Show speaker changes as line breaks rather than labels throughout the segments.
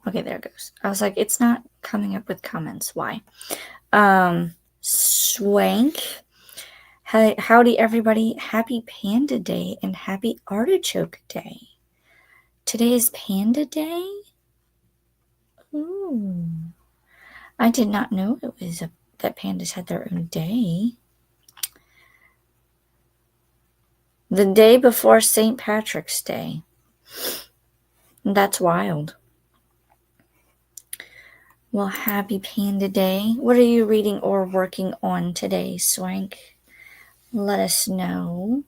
Okay, there it goes. I was like, it's not coming up with comments. Why? Swank. Howdy, everybody. Happy Panda Day and happy Artichoke Day. Today is Panda Day? Ooh. I did not know it was that pandas had their own day. The day before St. Patrick's Day. That's wild. Well, happy Panda Day. What are you reading or working on today, Swank? Let us know.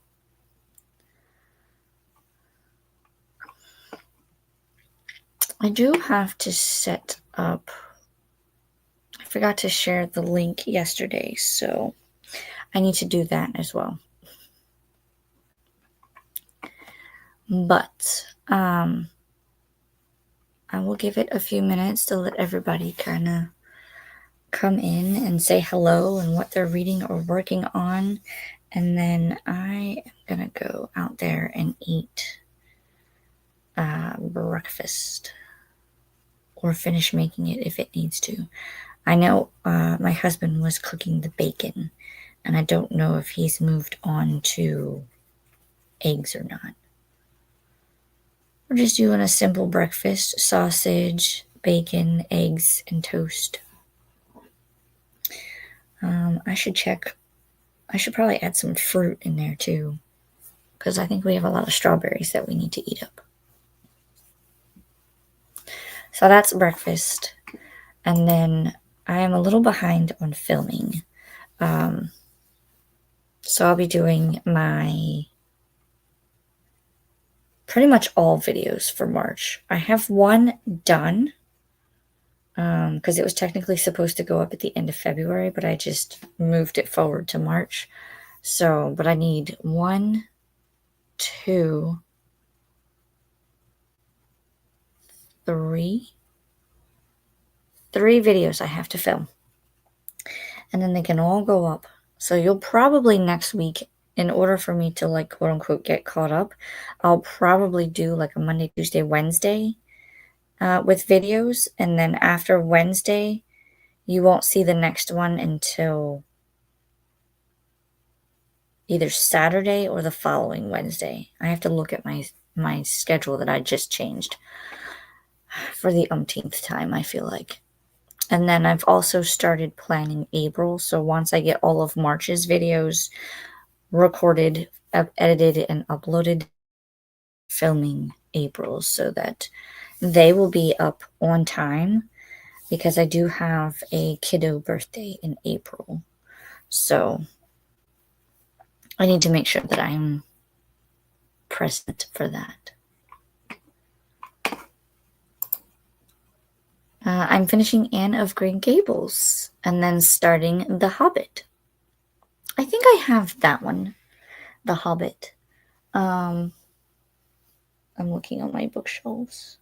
I do have to set up. I forgot to share the link yesterday, so I need to do that as well. But I will give it a few minutes to let everybody kind of come in and say hello and what they're reading or working on. And then I am going to go out there and eat breakfast or finish making it if it needs to. I know my husband was cooking the bacon, and I don't know if he's moved on to eggs or not. We're just doing a simple breakfast: sausage, bacon, eggs, and toast. I should check. I should probably add some fruit in there too, because I think we have a lot of strawberries that we need to eat up. So that's breakfast. And then I am a little behind on filming. So I'll be doing my pretty much all videos for March. I have one done because it was technically supposed to go up at the end of February, but I just moved it forward to March. So, but I need 1, 2, 3 videos I have to film. And then they can all go up. So you'll probably next week, in order for me to like quote unquote get caught up, I'll probably do like a Monday, Tuesday, Wednesday with videos. And then after Wednesday, you won't see the next one until either Saturday or the following Wednesday. I have to look at my schedule that I just changed for the umpteenth time, I feel like. And then I've also started planning April. So once I get all of March's videos recorded, edited, and uploaded, filming April so that they will be up on time, because I do have a kiddo birthday in April. So I need to make sure that I'm present for that. I'm finishing Anne of Green Gables and then starting The Hobbit. I think I have that one, The Hobbit. I'm looking on my bookshelves.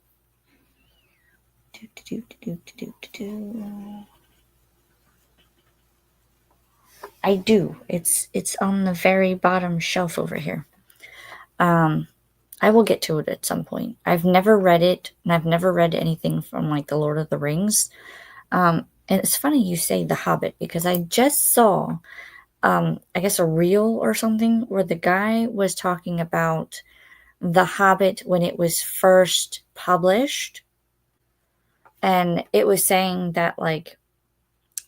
I do. It's on the very bottom shelf over here. I will get to it at some point. I've never read it, and I've never read anything from like the Lord of the Rings. And it's funny you say The Hobbit, because I just saw, I guess, a reel or something where the guy was talking about The Hobbit when it was first published. And it was saying that like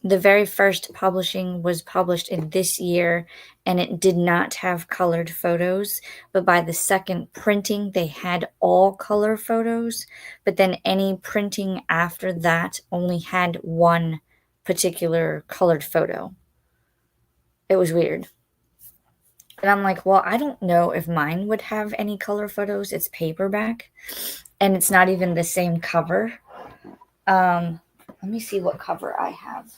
the very first publishing was published in this year, and it did not have colored photos. But by the second printing, they had all color photos. But then any printing after that only had one particular colored photo. It was weird. And I'm like, well, I don't know if mine would have any color photos. It's paperback, and it's not even the same cover. Let me see what cover I have.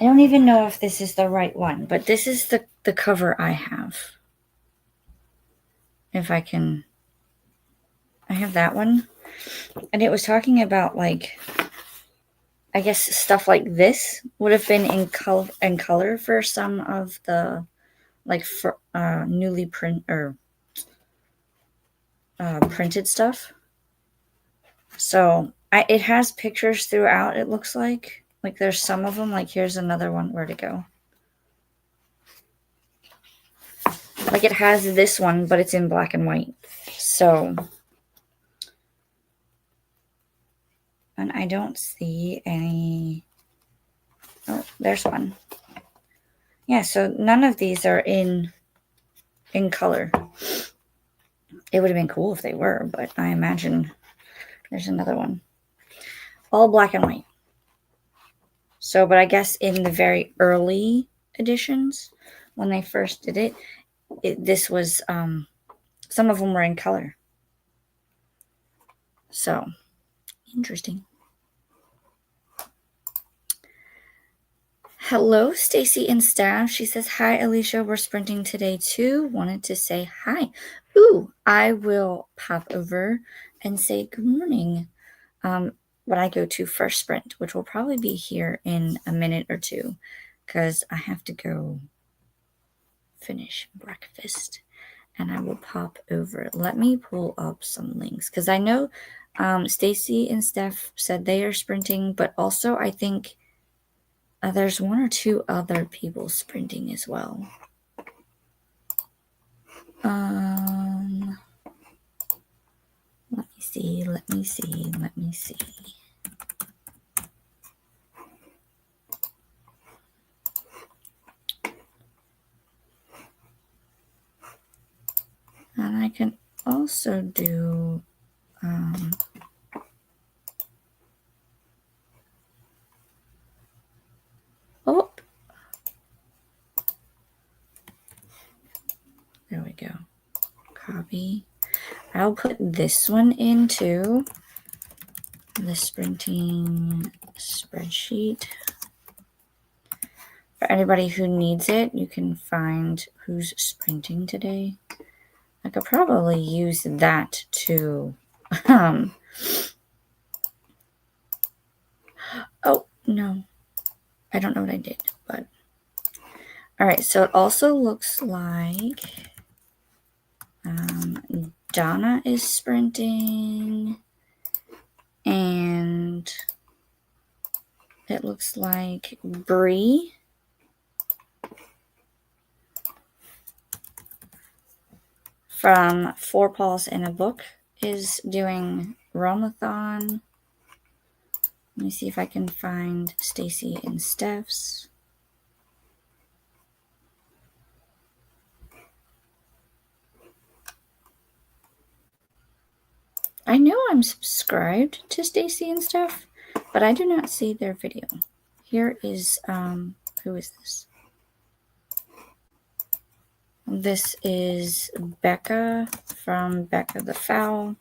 I don't even know if this is the right one, but this is the cover I have. If I can I have that one. And it was talking about, like, I guess stuff like this would have been in color for some of the, like, for, newly printed stuff. So it has pictures throughout. It looks like there's some of them. Like, here's another one. Where'd it go? Like, it has this one, but it's in black and white. So, and I don't see any. Oh, there's one. Yeah, so none of these are in color. It would have been cool if they were, but I imagine there's another one. All black and white. So, but I guess in the very early editions, when they first did it, this was, some of them were in color. So, interesting. Hello, Stacy and staff. She says, hi, Alicia. We're sprinting today too. Wanted to say hi. Ooh, I will pop over and say good morning when I go to first sprint, which will probably be here in a minute or two because I have to go finish breakfast. And I will pop over. Let me pull up some links because I know Stacy and Steph said they are sprinting, but also I think there's one or two other people sprinting as well. Let me see. And I can also do oh, there we go. Copy. I'll put this one into the sprinting spreadsheet. For anybody who needs it, you can find who's sprinting today. I could probably use that to oh no, I don't know what I did, but all right. So it also looks like Donna is sprinting, and it looks like Bree from Four Paws in a Book is doing Romathon. Let me see if I can find Stacy and Steph's. I know I'm subscribed to Stacy and Steph, but I do not see their video. Here is, who is this? This is Becca from Becca the Fowl.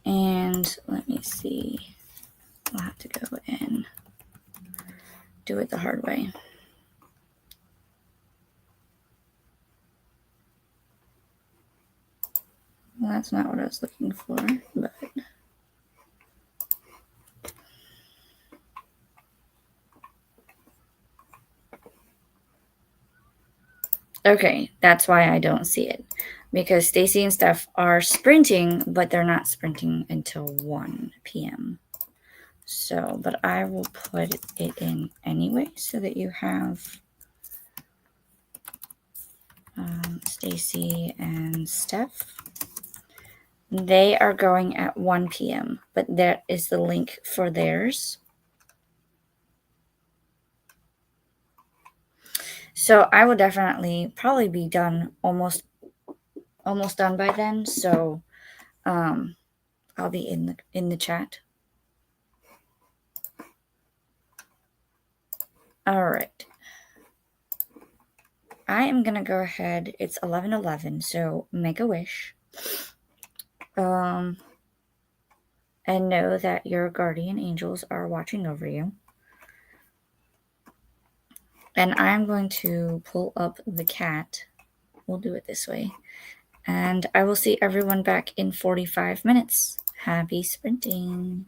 And let me see. I'll have to go and do it the hard way. Well, that's not what I was looking for, but okay, that's why I don't see it. Because Stacy and Steph are sprinting, but they're not sprinting until 1 p.m. So, but I will put it in anyway so that you have Stacy and Steph. They are going at 1 p.m., but that is the link for theirs. So I will definitely probably be done almost done by then. So I'll be in the chat. All right. I am gonna go ahead. It's 11:11, so make a wish. And know that your guardian angels are watching over you. And I'm going to pull up the cat. We'll do it this way. And I will see everyone back in 45 minutes. Happy sprinting.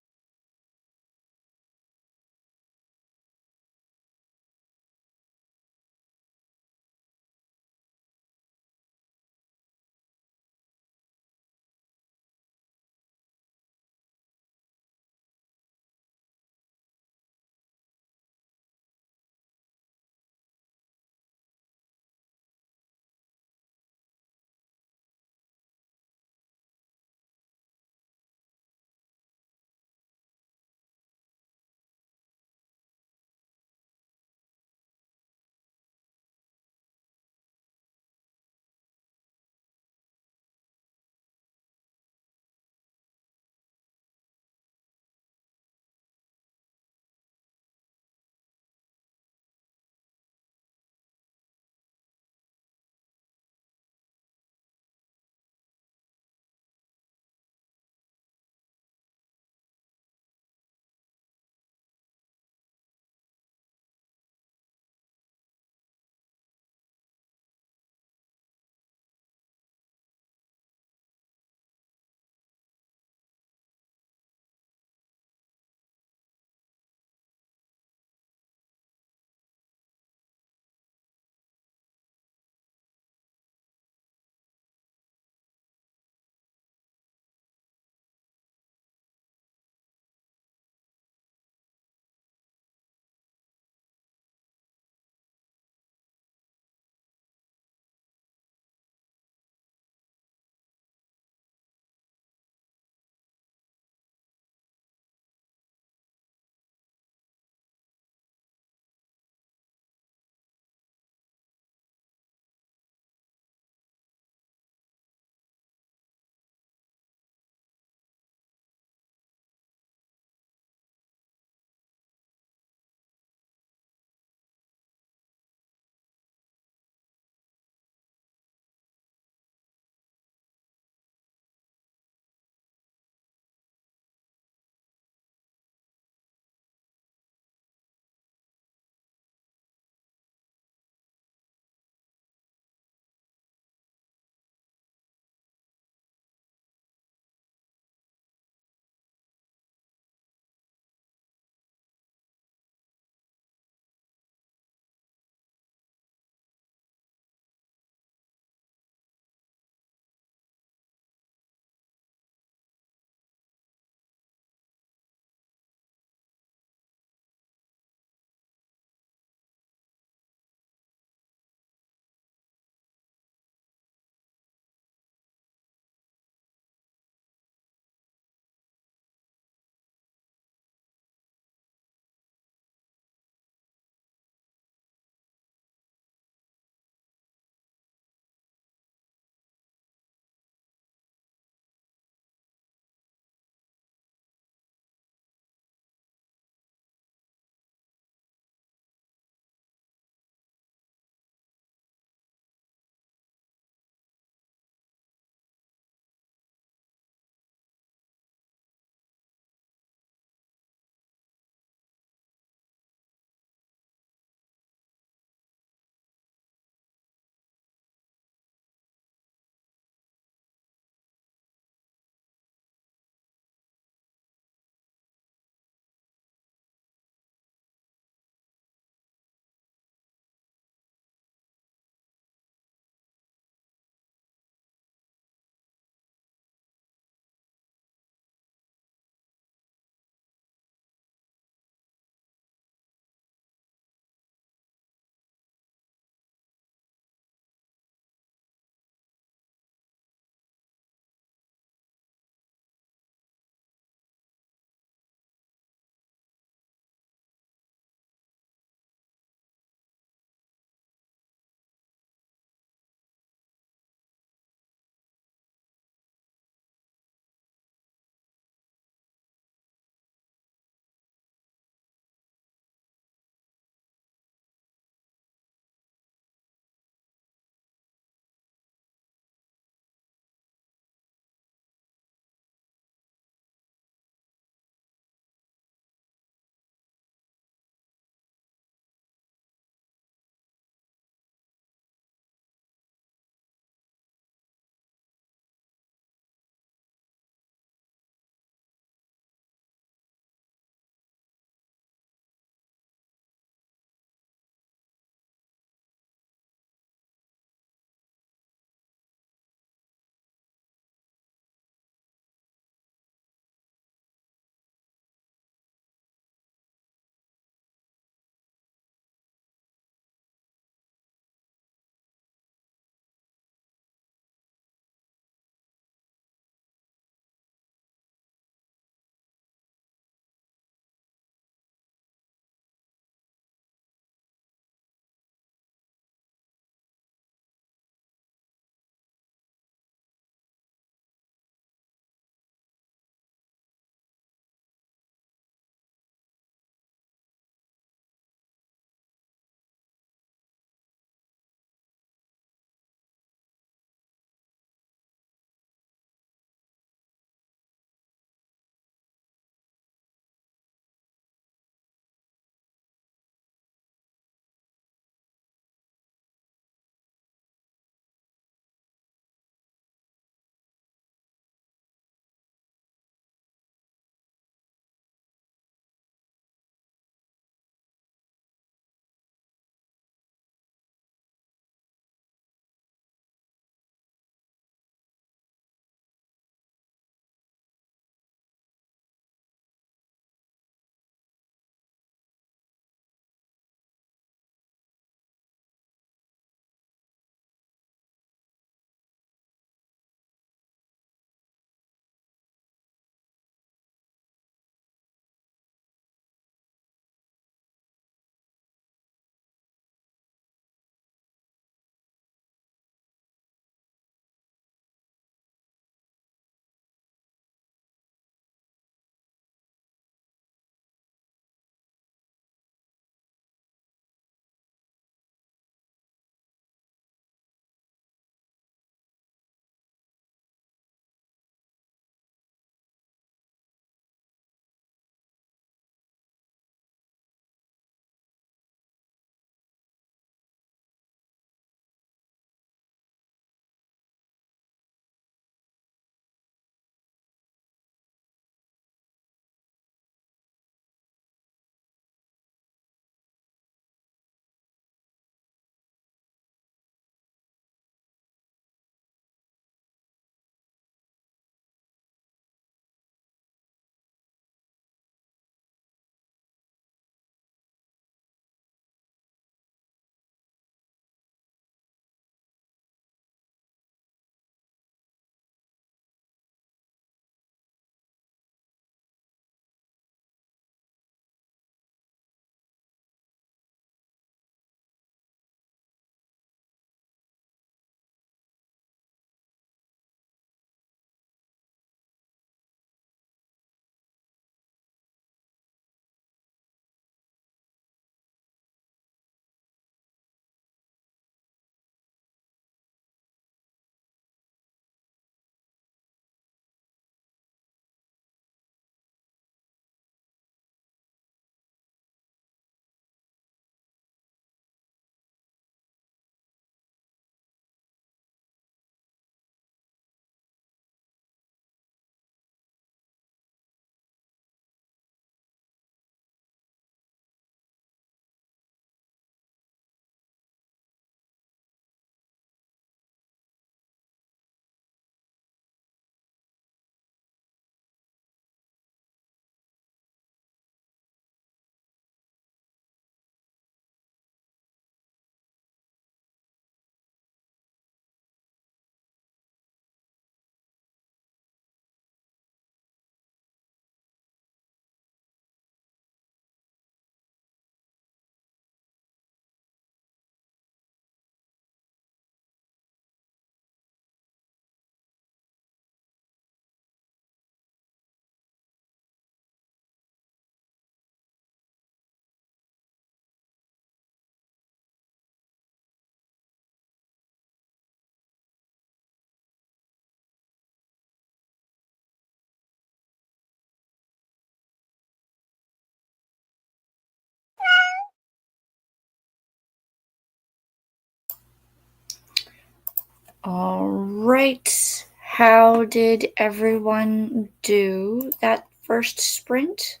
All right. How did everyone do that first sprint?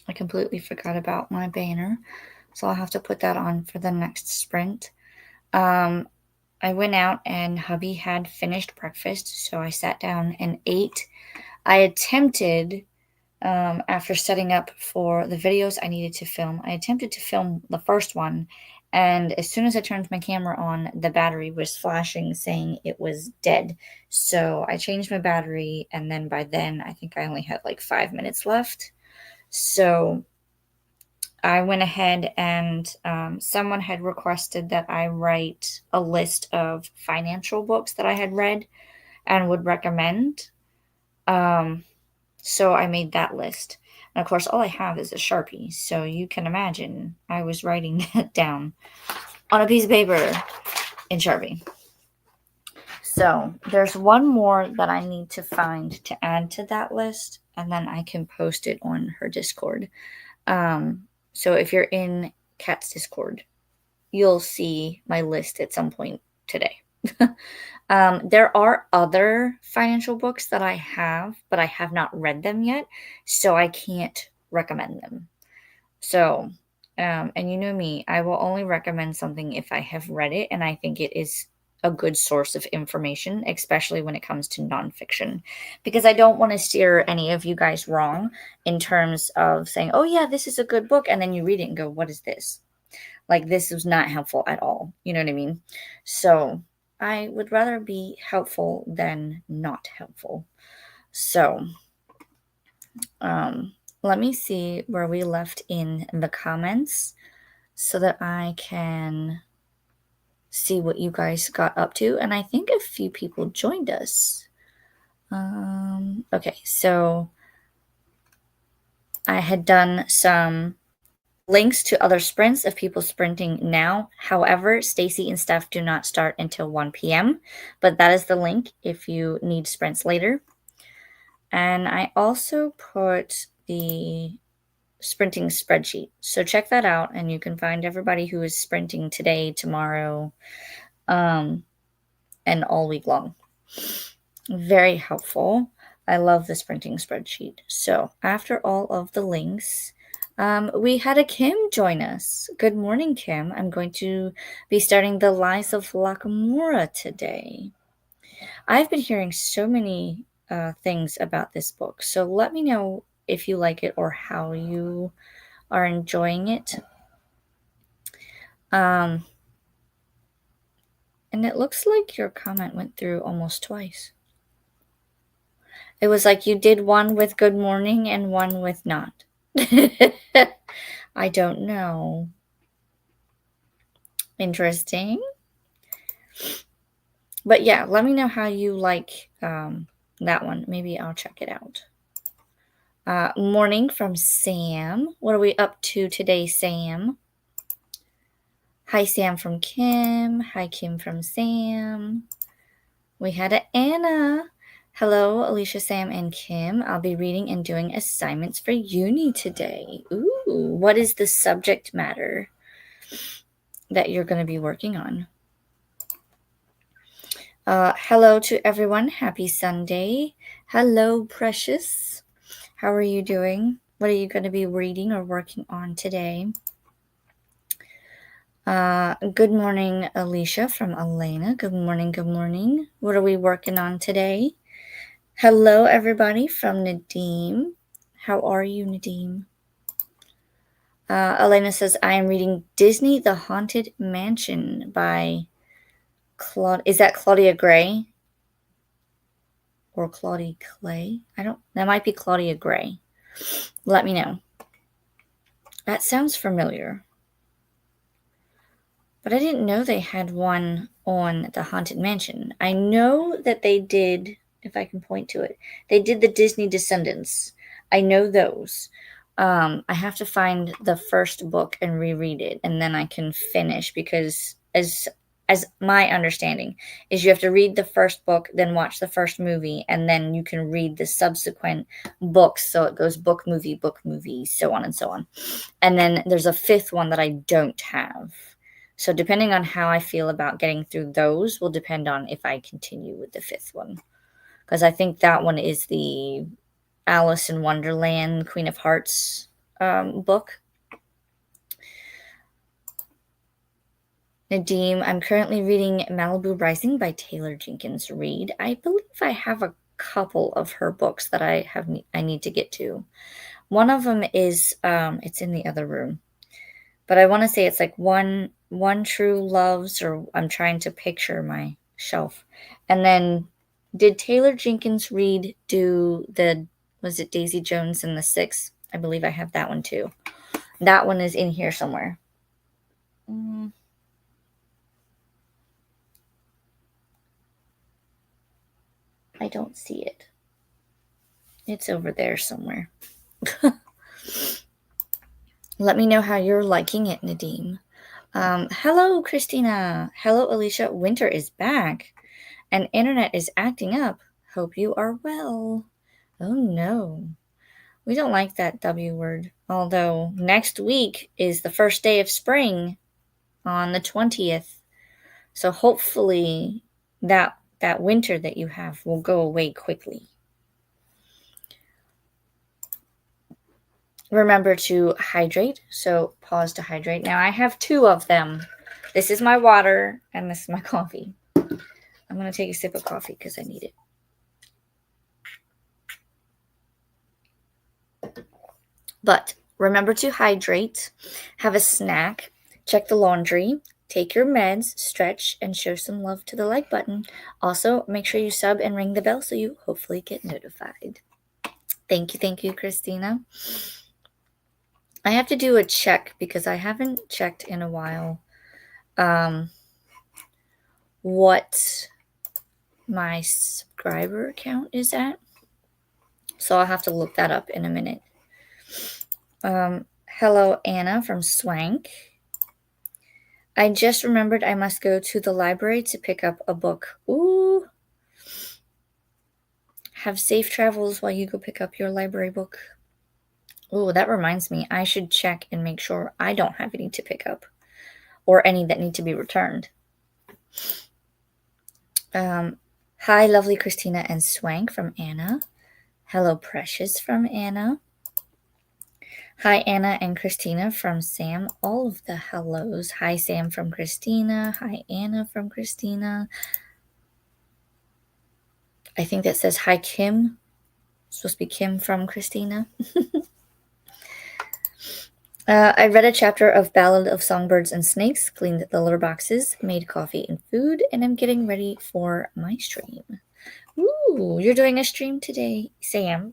I completely forgot about my banner, so I'll have to put that on for the next sprint. I went out and hubby had finished breakfast, so I sat down and ate. I attempted, after setting up for the videos I needed to film, I attempted to film the first one, and as soon as I turned my camera on, the battery was flashing saying it was dead. So I changed my battery, and then by then, I think I only had like 5 minutes left. So I went ahead and someone had requested that I write a list of financial books that I had read and would recommend. So I made that list. And of course, all I have is a Sharpie. So you can imagine I was writing that down on a piece of paper in Sharpie. So there's one more that I need to find to add to that list, and then I can post it on her Discord. So if you're in Kat's Discord, you'll see my list at some point today. There are other financial books that I have, but I have not read them yet, so I can't recommend them. So, and you know me, I will only recommend something if I have read it and I think it is a good source of information, especially when it comes to nonfiction, because I don't want to steer any of you guys wrong in terms of saying, oh, yeah, this is a good book. And then you read it and go, what is this? Like, this was not helpful at all. You know what I mean? So, I would rather be helpful than not helpful. So, let me see where we left in the comments so that I can see what you guys got up to. And I think a few people joined us. Okay, so I had done some links to other sprints of people sprinting now. However, Stacy and Steph do not start until 1 p.m., but that is the link if you need sprints later. And I also put the sprinting spreadsheet. So check that out and you can find everybody who is sprinting today, tomorrow, and all week long. Very helpful. I love the sprinting spreadsheet. So after all of the links, we had a Kim join us. Good morning, Kim. I'm going to be starting the Lies of Lakamura today. I've been hearing so many things about this book, so let me know if you like it or how you are enjoying it. And it looks like your comment went through almost twice. It was like you did one with good morning and one with not. I don't know. Interesting. But yeah, let me know how you like that one. Maybe I'll check it out. Morning from Sam. What are we up to today, Sam? Hi, Sam from Kim. Hi, Kim from Sam. We had a Anna. Hello, Alicia, Sam, and Kim. I'll be reading and doing assignments for uni today. Ooh, what is the subject matter that you're going to be working on? Hello to everyone. Happy Sunday. Hello, Precious. How are you doing? What are you going to be reading or working on today? Good morning, Alicia from Elena. Good morning. Good morning. What are we working on today? Hello, everybody from Nadim. How are you, Nadim? Elena says, I am reading Disney The Haunted Mansion by Is that Claudia Gray? Or Claudia Clay? That might be Claudia Gray. Let me know. That sounds familiar. But I didn't know they had one on The Haunted Mansion. I know that they did, if I can point to it, they did the Disney Descendants. I know those. I have to find the first book and reread it, and then I can finish, because as my understanding is you have to read the first book, then watch the first movie, and then you can read the subsequent books. So it goes book, movie, so on and so on. And then there's a fifth one that I don't have. So depending on how I feel about getting through those will depend on if I continue with the fifth one. Because I think that one is the Alice in Wonderland, Queen of Hearts book. Nadim, I'm currently reading Malibu Rising by Taylor Jenkins Reid. I believe I have a couple of her books that I need to get to. One of them is it's in the other room, but I want to say it's like one true loves, or I'm trying to picture my shelf. And then did Taylor Jenkins Reid do was it Daisy Jones and the Six? I believe I have that one too. That one is in here somewhere. I don't see it. It's over there somewhere. Let me know how you're liking it, Nadim. Hello, Christina. Hello, Alicia. Winter is back, and internet is acting up. Hope you are well. Oh no. We don't like that W word. Although next week is the first day of spring on the 20th. So hopefully that winter that you have will go away quickly. Remember to hydrate. So pause to hydrate. Now I have two of them. This is my water and this is my coffee. I'm going to take a sip of coffee because I need it. But remember to hydrate, have a snack, check the laundry, take your meds, stretch, and show some love to the like button. Also, make sure you sub and ring the bell so you hopefully get notified. Thank you, Christina. I have to do a check because I haven't checked in a while what my subscriber count is at. So I'll have to look that up in a minute. Hello, Anna from Swank. I just remembered I must go to the library to pick up a book. Ooh. Have safe travels while you go pick up your library book. Ooh, that reminds me. I should check and make sure I don't have any to pick up or any that need to be returned. Hi, lovely Christina and Swank from Anna. Hello, Precious from Anna. Hi, Anna and Christina from Sam. All of the hellos. Hi, Sam from Christina. Hi, Anna from Christina. I think that says hi, Kim. It's supposed to be Kim from Christina. I read a chapter of Ballad of Songbirds and Snakes, cleaned the litter boxes, made coffee and food, and I'm getting ready for my stream. Ooh, you're doing a stream today, Sam?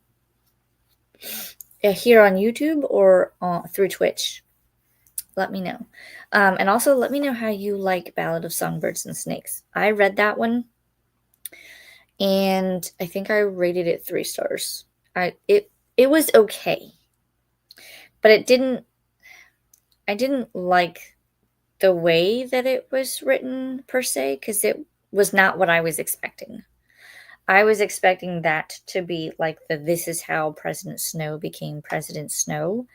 Here on YouTube or through Twitch? Let me know. And also let me know how you like Ballad of Songbirds and Snakes. I read that one, and I think I rated it 3 stars. It was okay, but I didn't like the way that it was written per se, because it was not what I was expecting. I was expecting that to be like this is how President Snow became President Snow,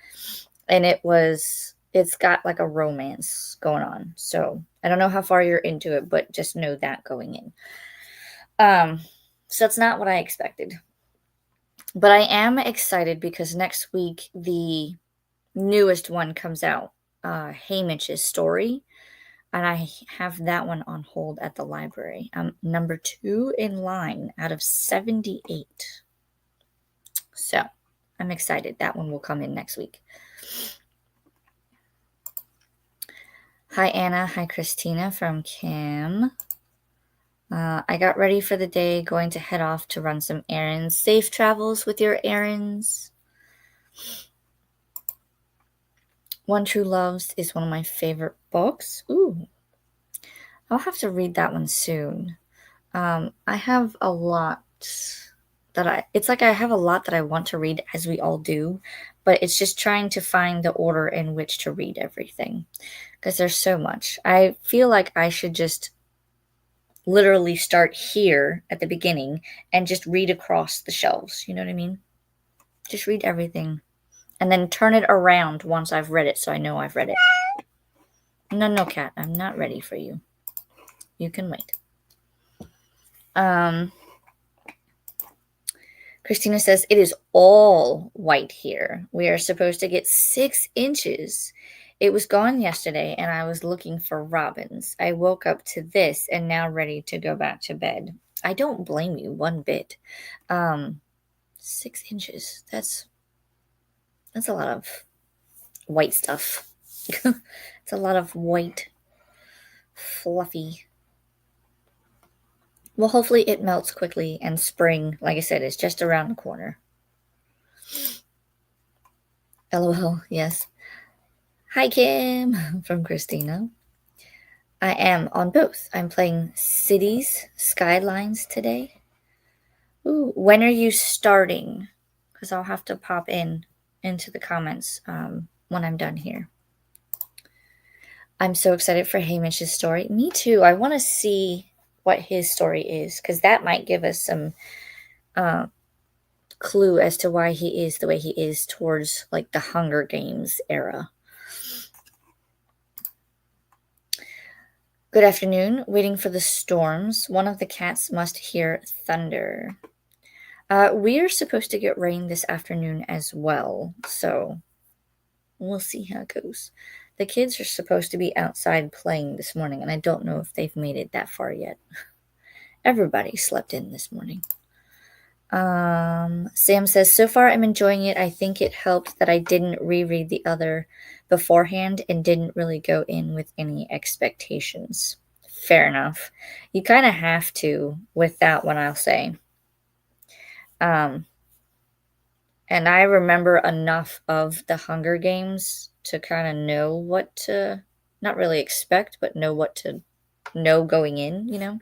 and it's got like a romance going on. So I don't know how far you're into it, but just know that going in. So it's not what I expected. But I am excited because next week the newest one comes out, Hamish's story, and I have that one on hold at the library. I'm number 2 in line out of 78. So I'm excited. That one will come in next week. Hi, Anna. Hi, Christina from Kim. I got ready for the day, going to head off to run some errands. Safe travels with your errands. One True Loves is one of my favorite books. Ooh. I'll have to read that one soon. I have a lot it's like I have a lot that I want to read, as we all do, but it's just trying to find the order in which to read everything, because there's so much. I feel like I should just literally start here at the beginning and just read across the shelves. You know what I mean? Just read everything and then turn it around once I've read it so I know I've read it. No, cat. I'm not ready for you. You can wait. Christina says, it is all white here. We are supposed to get 6 inches. It was gone yesterday, and I was looking for robins. I woke up to this and now ready to go back to bed. I don't blame you one bit. 6 inches. That's a lot of white stuff. It's a lot of white, fluffy. Well, hopefully it melts quickly, and spring, like I said, is just around the corner. LOL, yes. Hi, Kim, from Christina. I am on both. I'm playing Cities Skylines today. Ooh, when are you starting? Because I'll have to pop into the comments when I'm done here. I'm so excited for Hamish's story. Me too. I want to see what his story is, because that might give us some clue as to why he is the way he is towards like the Hunger Games era. Good afternoon. Waiting for the storms. One of the cats must hear thunder. We are supposed to get rain this afternoon as well, so we'll see how it goes. The kids are supposed to be outside playing this morning, and I don't know if they've made it that far yet. Everybody slept in this morning. Sam says, so far I'm enjoying it. I think it helped that I didn't reread the other beforehand and didn't really go in with any expectations. Fair enough. You kind of have to with that one, I'll say. And I remember enough of the Hunger Games to kind of know what to, not really expect, but know what to know going in, you know?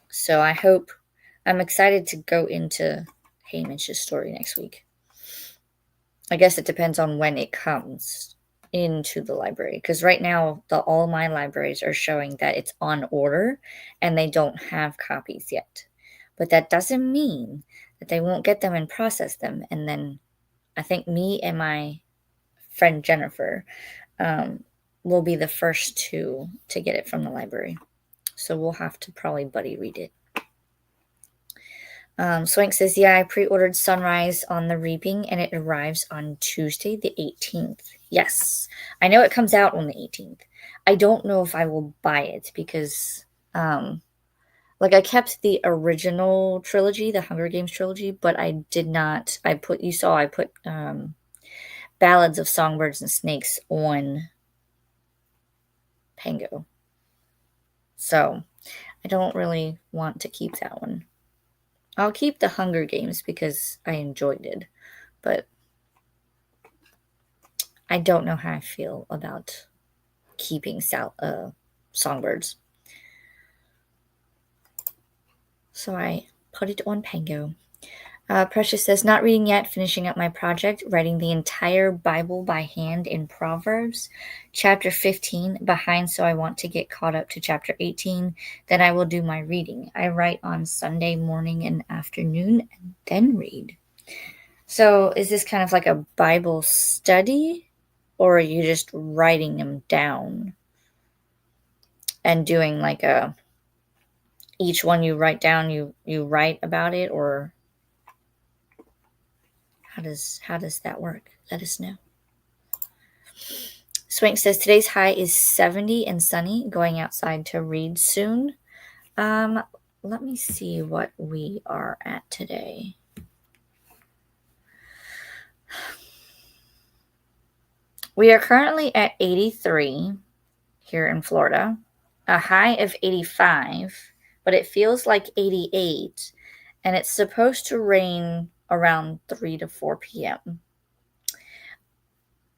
So I'm excited to go into Hamish's story next week. I guess it depends on when it comes into the library, because right now all my libraries are showing that it's on order and they don't have copies yet. But that doesn't mean that they won't get them and process them. And then I think me and my friend Jennifer will be the first to get it from the library. So we'll have to probably buddy read it. Swank says, yeah, I pre-ordered Sunrise on the Reaping, and it arrives on Tuesday, the 18th. Yes, I know it comes out on the 18th. I don't know if I will buy it because, like, I kept the original trilogy, the Hunger Games trilogy, but I did not. I put Ballads of Songbirds and Snakes on Pango. So I don't really want to keep that one. I'll keep the Hunger Games because I enjoyed it, but I don't know how I feel about keeping Songbirds. So I put it on Pango. Precious says, not reading yet, finishing up my project, writing the entire Bible by hand in Proverbs. Chapter 15, behind, so I want to get caught up to chapter 18. Then I will do my reading. I write on Sunday morning and afternoon and then read. So is this kind of like a Bible study, or are you just writing them down and doing like each one you write down, you write about it, or how does that work? Let us know. Swank says today's high is 70 and sunny. Going outside to read soon. Let me see what we are at today. We are currently at 83 here in Florida, a high of 85, but it feels like 88, and it's supposed to rain around 3 to 4 p.m.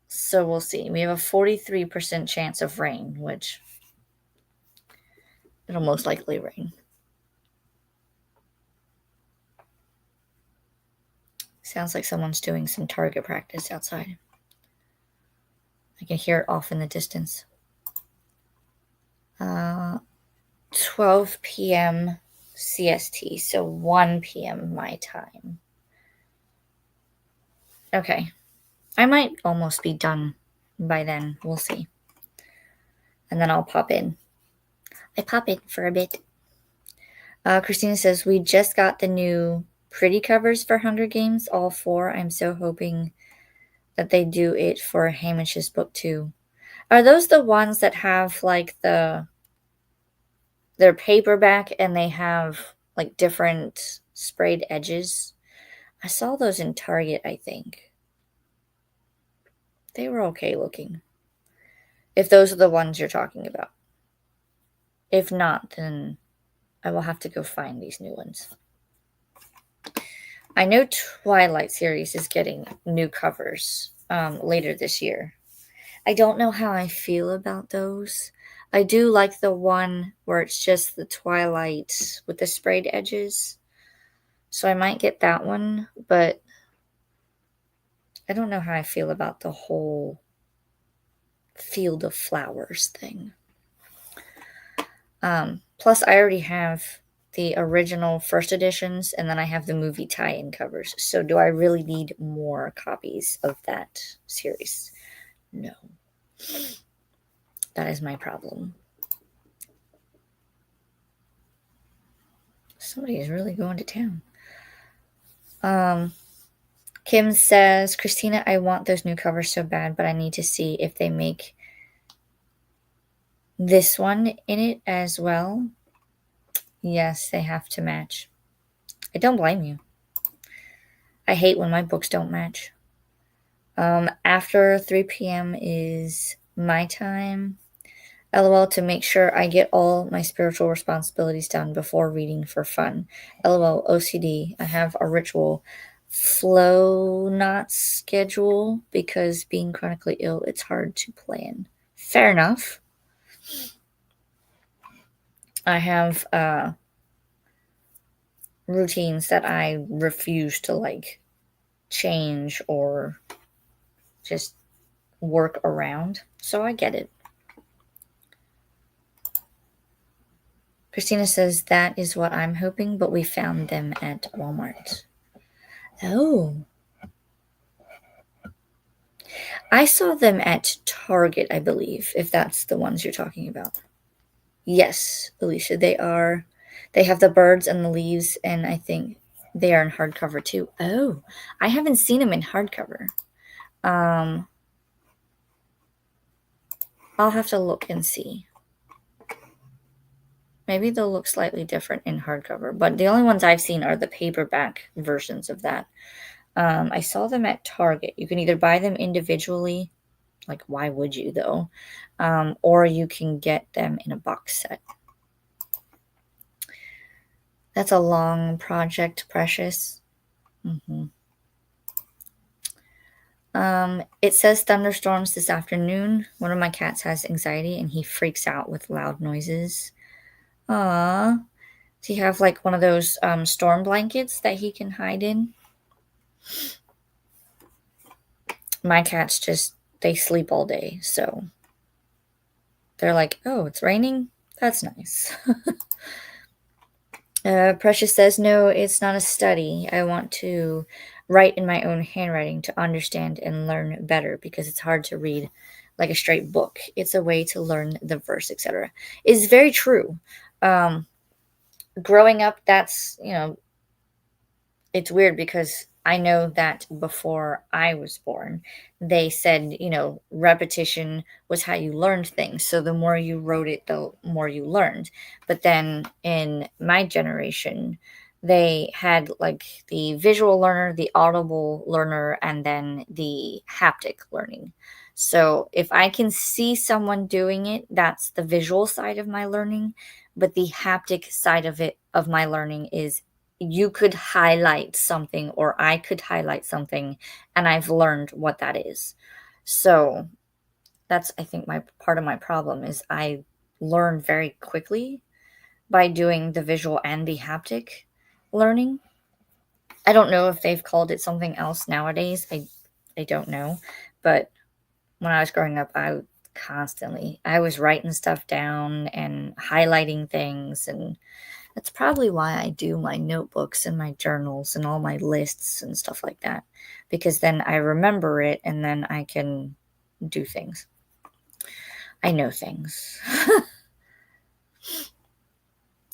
So we'll see. We have a 43% chance of rain, which it'll most likely rain. Sounds like someone's doing some target practice outside. I can hear it off in the distance. 12 p.m. CST, so 1 p.m. my time. Okay. I might almost be done by then. We'll see. And then I'll pop in. I pop in for a bit. Christina says, we just got the new pretty covers for Hunger Games, all four. I'm so hoping that they do it for Hamish's book too. Are those the ones that have like they're paperback and they have like different sprayed edges? I saw those in Target, I think. They were okay looking. If those are the ones you're talking about. If not, then I will have to go find these new ones. I know Twilight series is getting new covers later this year. I don't know how I feel about those. I do like the one where it's just the Twilight with the sprayed edges. So I might get that one, but I don't know how I feel about the whole Field of Flowers thing. Plus, I already have the original first editions, and then I have the movie tie-in covers. So do I really need more copies of that series? No. That is my problem. Somebody is really going to town. Kim says, Christina, I want those new covers so bad, but I need to see if they make this one in it as well. Yes, they have to match. I don't blame you. I hate when my books don't match. After 3 p.m. is my time. LOL, to make sure I get all my spiritual responsibilities done before reading for fun. LOL, OCD. I have a ritual flow not schedule because being chronically ill, it's hard to plan. Fair enough. I have routines that I refuse to like change or just work around. So I get it. Christina says that is what I'm hoping, but we found them at Walmart. Oh. I saw them at Target, I believe, if that's the ones you're talking about. Yes, Alicia, they are. They have the birds and the leaves, and I think they are in hardcover too. Oh, I haven't seen them in hardcover. I'll have to look and see. Maybe they'll look slightly different in hardcover, but the only ones I've seen are the paperback versions of that. I saw them at Target. You can either buy them individually, like why would you though, or you can get them in a box set. That's a long project, Precious. It says thunderstorms this afternoon. One of my cats has anxiety and he freaks out with loud noises. Aww. Do you have like one of those storm blankets that he can hide in? My cats they sleep all day, so they're like, oh, it's raining? That's nice. Precious says, no, it's not a study. I want to write in my own handwriting to understand and learn better because it's hard to read like a straight book. It's a way to learn the verse, etc. Is very true. Growing up, that's, it's weird because I know that before I was born, they said, repetition was how you learned things. So the more you wrote it, the more you learned. But then in my generation, they had like the visual learner, the audible learner, and then the haptic learning. So if I can see someone doing it, that's the visual side of my learning. But the haptic side of my learning is you could highlight something or I could highlight something and I've learned what that is. So that's I think my part of my problem is I learn very quickly by doing the visual and the haptic learning. I don't know if they've called it something else nowadays. I don't know. But when I was growing up, I was writing stuff down and highlighting things and That's probably why I do my notebooks and my journals and all my lists and stuff like that. Because then I remember it and then I can do things. I know things.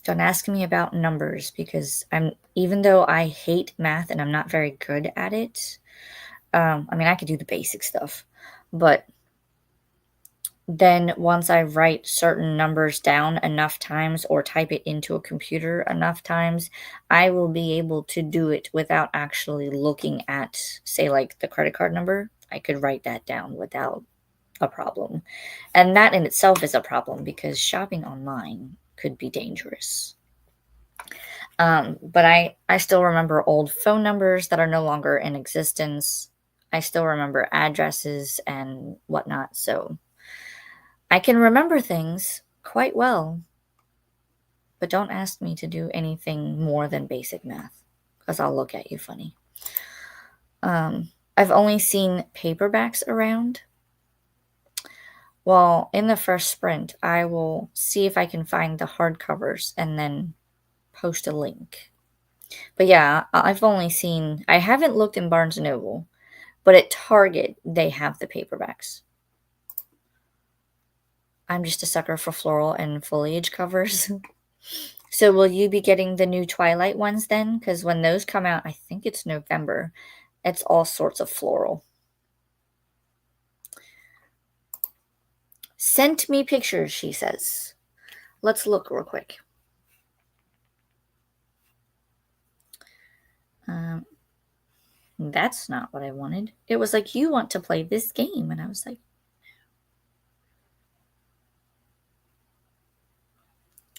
Don't ask me about numbers because even though I hate math and I'm not very good at it, I mean, I could do the basic stuff, but then once I write certain numbers down enough times or type it into a computer enough times, I will be able to do it without actually looking at, say, like the credit card number. I could write that down without a problem. And that in itself is a problem because shopping online could be dangerous. But I still remember old phone numbers that are no longer in existence. I still remember addresses and whatnot. So I can remember things quite well, but don't ask me to do anything more than basic math because I'll look at you funny. I've only seen paperbacks around. Well, in the first sprint, I will see if I can find the hardcovers and then post a link. But yeah, I haven't looked in Barnes& and Noble, but at Target, they have the paperbacks. I'm just a sucker for floral and foliage covers. So will you be getting the new Twilight ones then? Because when those come out, I think it's November. It's all sorts of floral. Sent me pictures, she says. Let's look real quick. That's not what I wanted. It was like, you want to play this game. And I was like,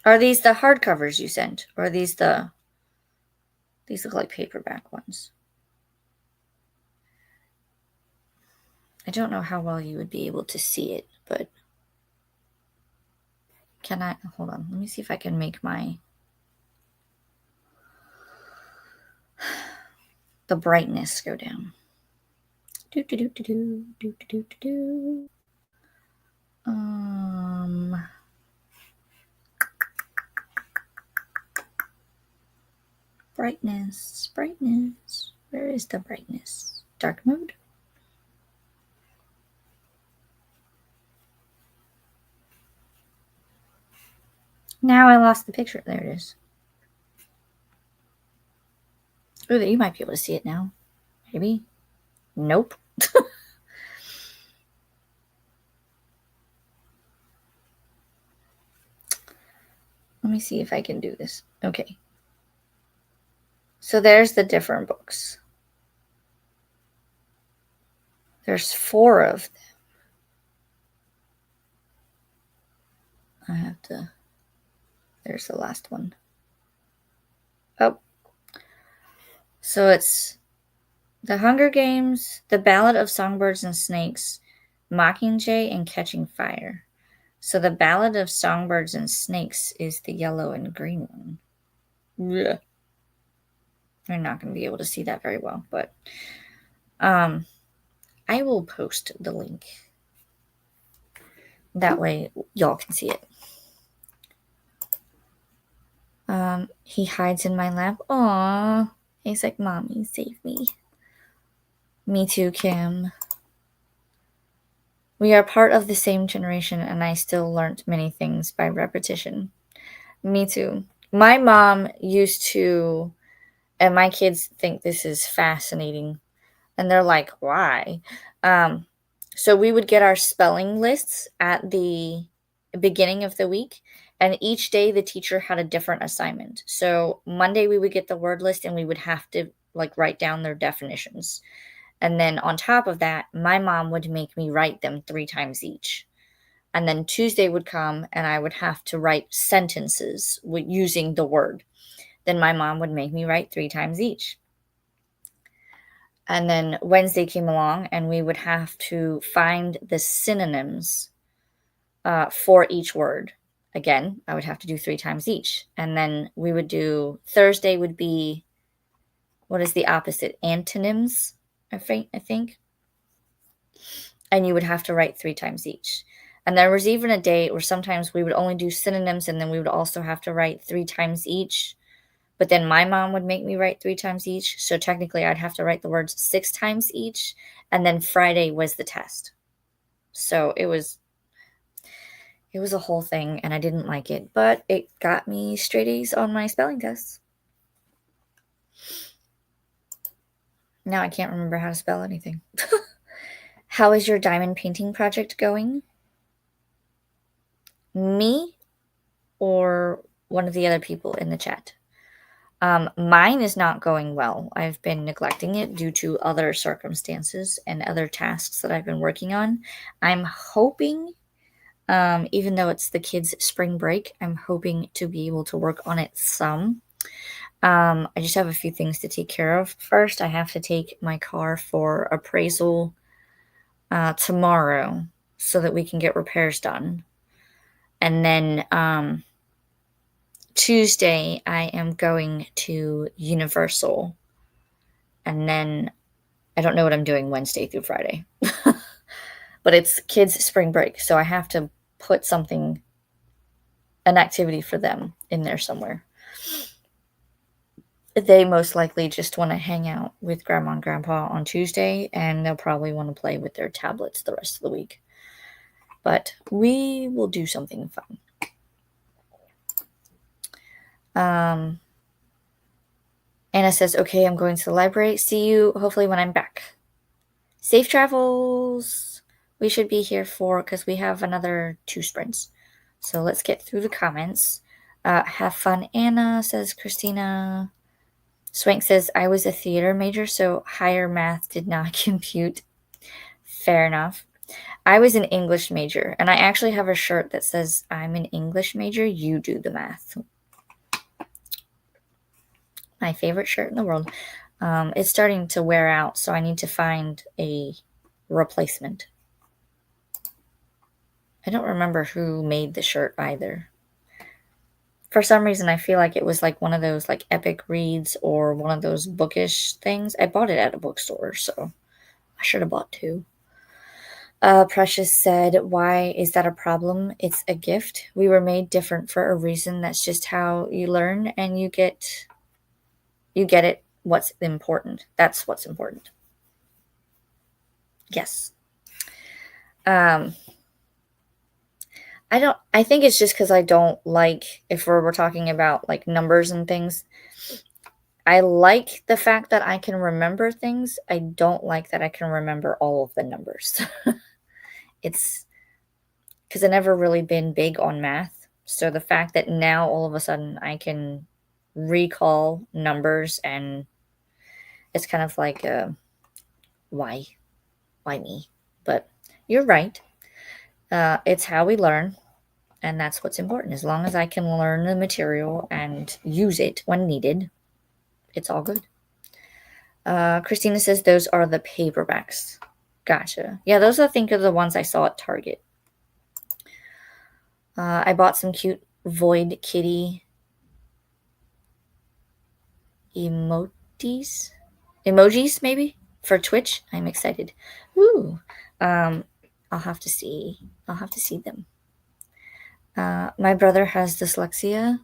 are these the hardcovers you sent? Or are these these look like paperback ones. I don't know how well you would be able to see it, but hold on, let me see if I can make the brightness go down. Do do do do do do do do do. Brightness. Where is the brightness? Dark mode. Now I lost the picture. There it is. Oh, you might be able to see it now. Maybe. Nope. Let me see if I can do this. Okay. So there's the different books. There's 4 of them. There's the last one. Oh. So it's The Hunger Games, The Ballad of Songbirds and Snakes, Mockingjay, and Catching Fire. So the Ballad of Songbirds and Snakes is the yellow and green one. Yeah. You're not going to be able to see that very well, but I will post the link. That way y'all can see it. He hides in my lap. Aww. He's like, Mommy, save me. Me too, Kim. We are part of the same generation, and I still learned many things by repetition. Me too. My mom used to, and my kids think this is fascinating, and they're like, why? So we would get our spelling lists at the beginning of the week, and each day the teacher had a different assignment. So Monday we would get the word list, and we would have to write down their definitions. And then on top of that, my mom would make me write them 3 times each. And then Tuesday would come and I would have to write sentences using the word. Then my mom would make me write 3 times each. And then Wednesday came along and we would have to find the synonyms for each word. Again, I would have to do 3 times each. And then we would do, Thursday would be, what is the opposite? Antonyms, I think. And you would have to write 3 times each. And there was even a day where sometimes we would only do synonyms and then we would also have to write 3 times each. But then my mom would make me write 3 times each. So technically, I'd have to write the words 6 times each. And then Friday was the test. So it was a whole thing and I didn't like it, but it got me straight A's on my spelling tests. Now I can't remember how to spell anything. How is your diamond painting project going? Me or one of the other people in the chat? Mine is not going well. I've been neglecting it due to other circumstances and other tasks that I've been working on. I'm hoping, even though it's the kids' spring break, I'm hoping to be able to work on it some. I just have a few things to take care of. First, I have to take my car for appraisal tomorrow so that we can get repairs done. And then Tuesday, I am going to Universal. And then I don't know what I'm doing Wednesday through Friday. But it's kids' spring break, so I have to put something, an activity for them in there somewhere. They most likely just want to hang out with grandma and grandpa on Tuesday, and they'll probably want to play with their tablets the rest of the week. But we will do something fun. Anna says, okay, I'm going to the library. See you hopefully when I'm back. Safe travels. We should be here because we have another 2 sprints. So let's get through the comments. Have fun, Anna, says Christina. Swank says, I was a theater major, so higher math did not compute. Fair enough. I was an English major, and I actually have a shirt that says, I'm an English major, you do the math. My favorite shirt in the world. It's starting to wear out, so I need to find a replacement. I don't remember who made the shirt either. For some reason, I feel like it was like one of those like epic reads or one of those bookish things. I bought it at a bookstore, so I should have bought 2. Precious said, why is that a problem? It's a gift. We were made different for a reason. That's just how you learn and you get it. What's important. That's what's important. Yes. I think it's just because I don't like, if we're talking about like numbers and things, I like the fact that I can remember things. I don't like that I can remember all of the numbers. It's because I've never really been big on math. So the fact that now all of a sudden I can recall numbers, and it's kind of like, why me? But you're right. It's how we learn. And that's what's important. As long as I can learn the material and use it when needed, it's all good. Christina says those are the paperbacks. Gotcha. Yeah, those I think are the ones I saw at Target. I bought some cute Void Kitty emojis, maybe, for Twitch. I'm excited. Ooh. I'll have to see them. My brother has dyslexia.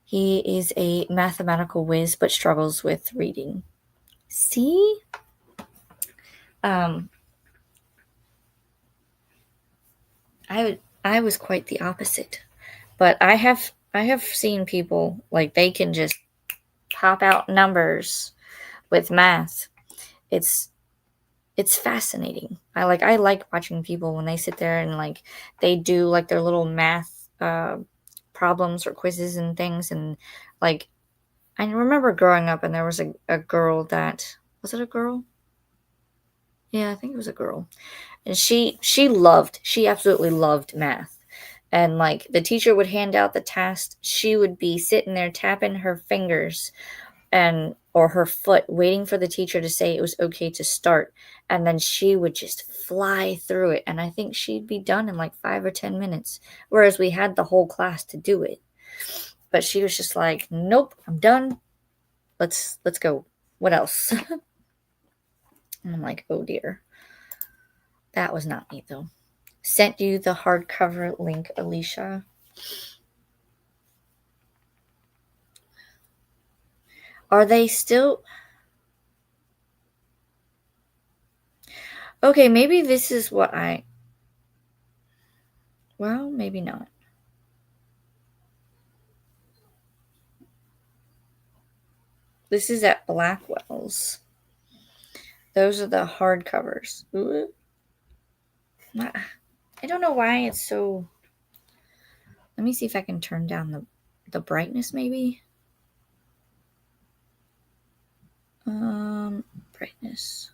He is a mathematical whiz, but struggles with reading. See? I was quite the opposite. But I have seen people, like, they can just pop out numbers with math. It's fascinating. I like watching people when they sit there and like they do like their little math problems or quizzes and things. And like, I remember growing up and there was a girl that, was it a girl? Yeah, I think it was a girl. And she absolutely loved math. And like the teacher would hand out the test, she would be sitting there tapping her fingers or her foot, waiting for the teacher to say it was okay to start. And then she would just fly through it. And I think she'd be done in like 5 or 10 minutes, whereas we had the whole class to do it. But she was just like, nope, I'm done. Let's go. What else? And I'm like, oh dear. That was not me though. sent you the hardcover link, Alicia. Are they still... Okay, maybe this is what I... Well, maybe not. This is at Blackwell's. Those are the hardcovers. Ooh. I don't know why it's so... Let me see if I can turn down the brightness, maybe. Brightness.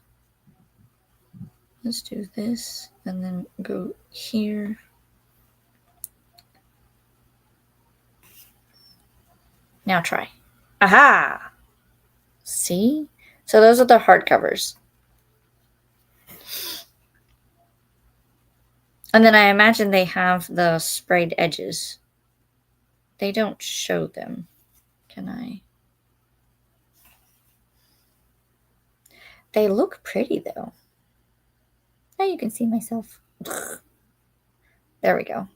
Let's do this and then go here. Now try. Aha! See? So those are the hardcovers. And then I imagine they have the sprayed edges. They don't show them. Can I? They look pretty though. Now you can see myself. There we go.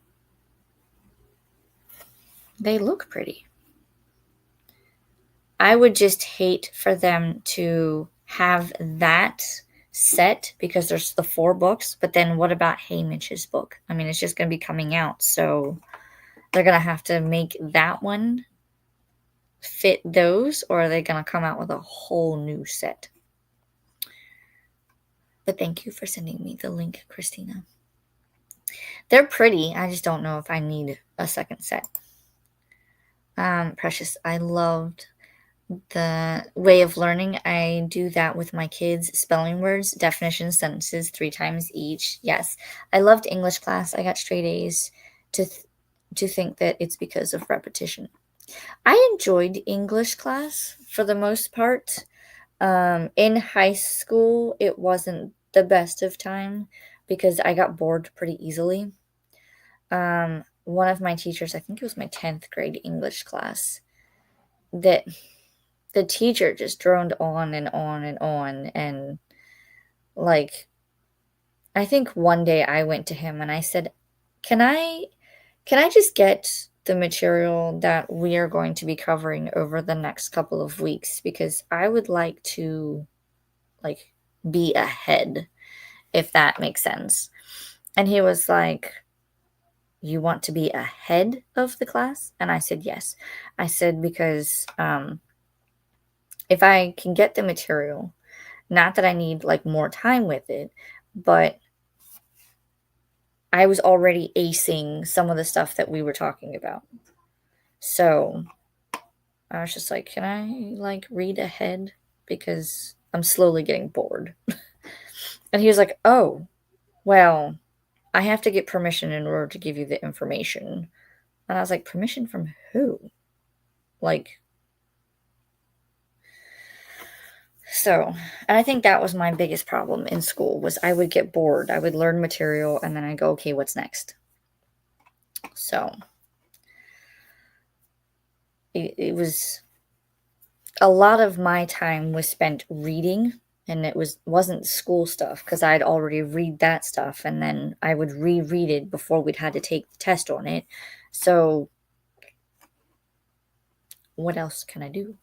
They look pretty. I would just hate for them to have that set because there's the 4 books, but then what about Haymitch's book? I mean, it's just going to be coming out, so they're going to have to make that one fit those, or are they going to come out with a whole new set? But thank you for sending me the link, Christina. They're pretty. I just don't know if I need a second set. Precious, I loved the way of learning. I do that with my kids. Spelling words, definitions, sentences 3 times each. Yes. I loved English class. I got straight A's. To think that it's because of repetition. I enjoyed English class for the most part. In high school, it wasn't the best of time because I got bored pretty easily. One of my teachers, I think it was my 10th grade English class, that the teacher just droned on and on and on. And like, I think one day I went to him and I said, can I just get the material that we are going to be covering over the next couple of weeks? Because I would like to be ahead, if that makes sense. And he was like, you want to be ahead of the class? And I said, yes. I said, because if I can get the material, not that I need more time with it, but I was already acing some of the stuff that we were talking about. So I was just like, can I read ahead? Because I'm slowly getting bored. And he was like, oh, well, I have to get permission in order to give you the information. And I was like, permission from who? So, and I think that was my biggest problem in school, was I would get bored. I would learn material and then I go, okay, what's next? So it was a lot of my time was spent reading, and it wasn't school stuff because I'd already read that stuff, and then I would reread it before we'd had to take the test on it. So what else can I do?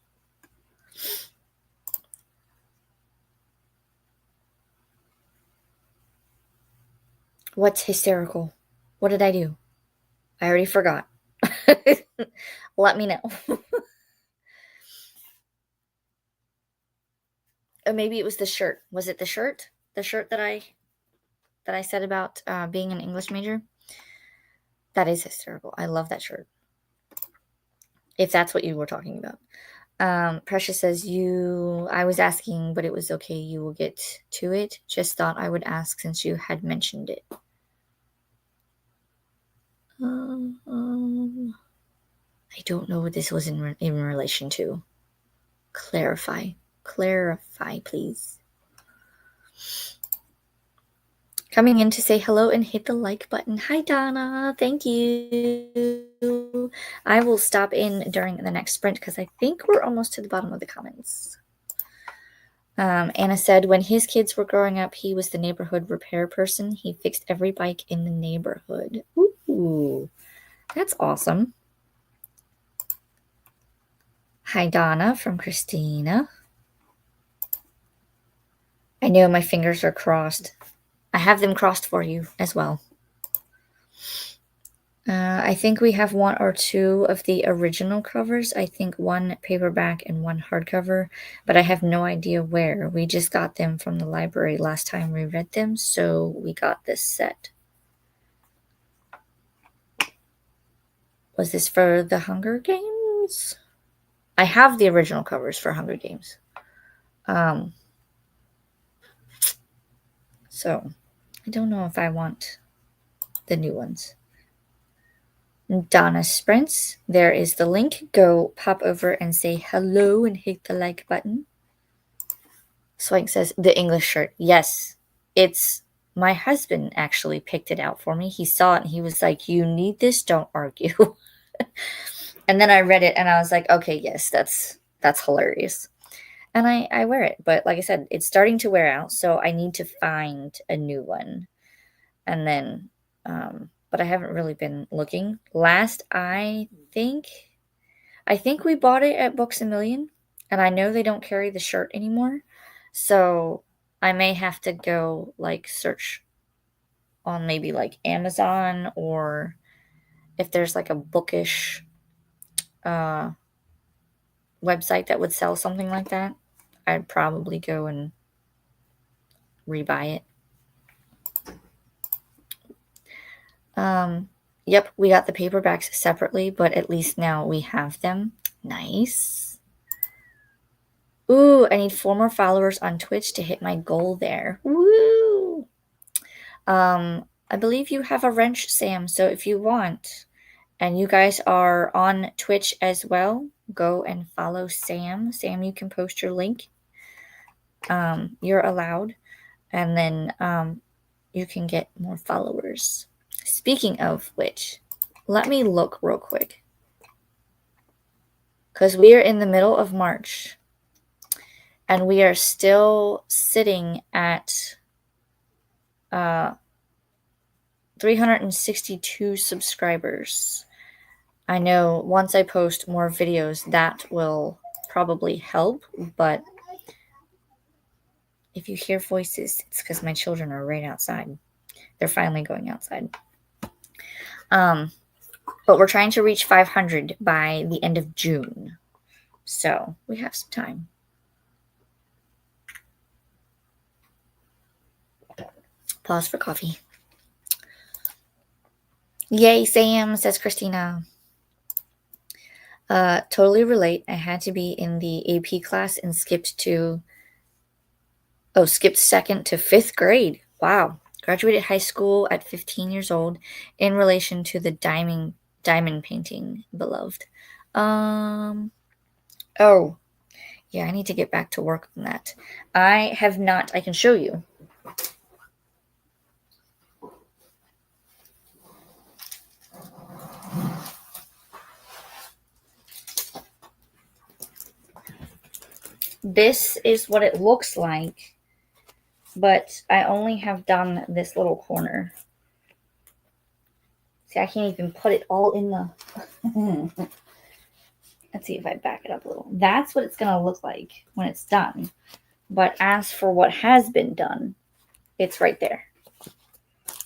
What's hysterical? What did I do? I already forgot. Let me know. Maybe it was the shirt. Was it the shirt? The shirt that I said about being an English major? That is hysterical. I love that shirt. If that's what you were talking about. Precious says, I was asking, but it was okay. You will get to it. Just thought I would ask since you had mentioned it. I don't know what this was in relation to. Clarify, please. Coming in to say hello and hit the like button. Hi, Donna. Thank you. I will stop in during the next sprint because I think we're almost to the bottom of the comments. Anna said when his kids were growing up, he was the neighborhood repair person. He fixed every bike in the neighborhood. Ooh, that's awesome. Hi, Donna from Christina. I know my fingers are crossed. I have them crossed for you as well. I think we have one or two of the original covers. I think one paperback and one hardcover, but I have no idea where. We just got them from the library last time we read them, so we got this set. Was this for the Hunger Games? I have the original covers for Hunger Games. So I don't know if I want the new ones. Donna Sprints. There is the link. Go pop over and say hello and hit the like button. Swank says, the English shirt. Yes, it's my husband actually picked it out for me. He saw it and he was like, you need this, don't argue. And then I read it and I was like, okay, yes, that's hilarious. And I wear it. But like I said, it's starting to wear out, so I need to find a new one. And then, but I haven't really been looking. Last, I think we bought it at Books A Million, and I know they don't carry the shirt anymore. So I may have to go like search on maybe like Amazon, or if there's like a bookish website that would sell something like that, I'd probably go and rebuy it. Yep, we got the paperbacks separately, but at least now we have them. Nice. Ooh, I need 4 more followers on Twitch to hit my goal there. Woo! I believe you have a wrench, Sam, so if you want, and you guys are on Twitch as well, go and follow Sam. Sam, you can post your link. You're allowed. And then you can get more followers. Speaking of which, let me look real quick. Because we are in the middle of March. And we are still sitting at 362 subscribers. I know once I post more videos, that will probably help. But if you hear voices, it's because my children are right outside. They're finally going outside. But we're trying to reach 500 by the end of June. So we have some time. Pause for coffee. Yay, Sam, says Christina. Totally relate. I had to be in the AP class and skipped second to 5th grade. Wow. Graduated high school at 15 years old in relation to the diamond painting, beloved. Oh, yeah, I need to get back to work on that. I have not. I can show you. This is what it looks like, but I only have done this little corner. See, I can't even put it all in the... Let's see if I back it up a little. That's what it's going to look like when it's done. But as for what has been done, it's right there.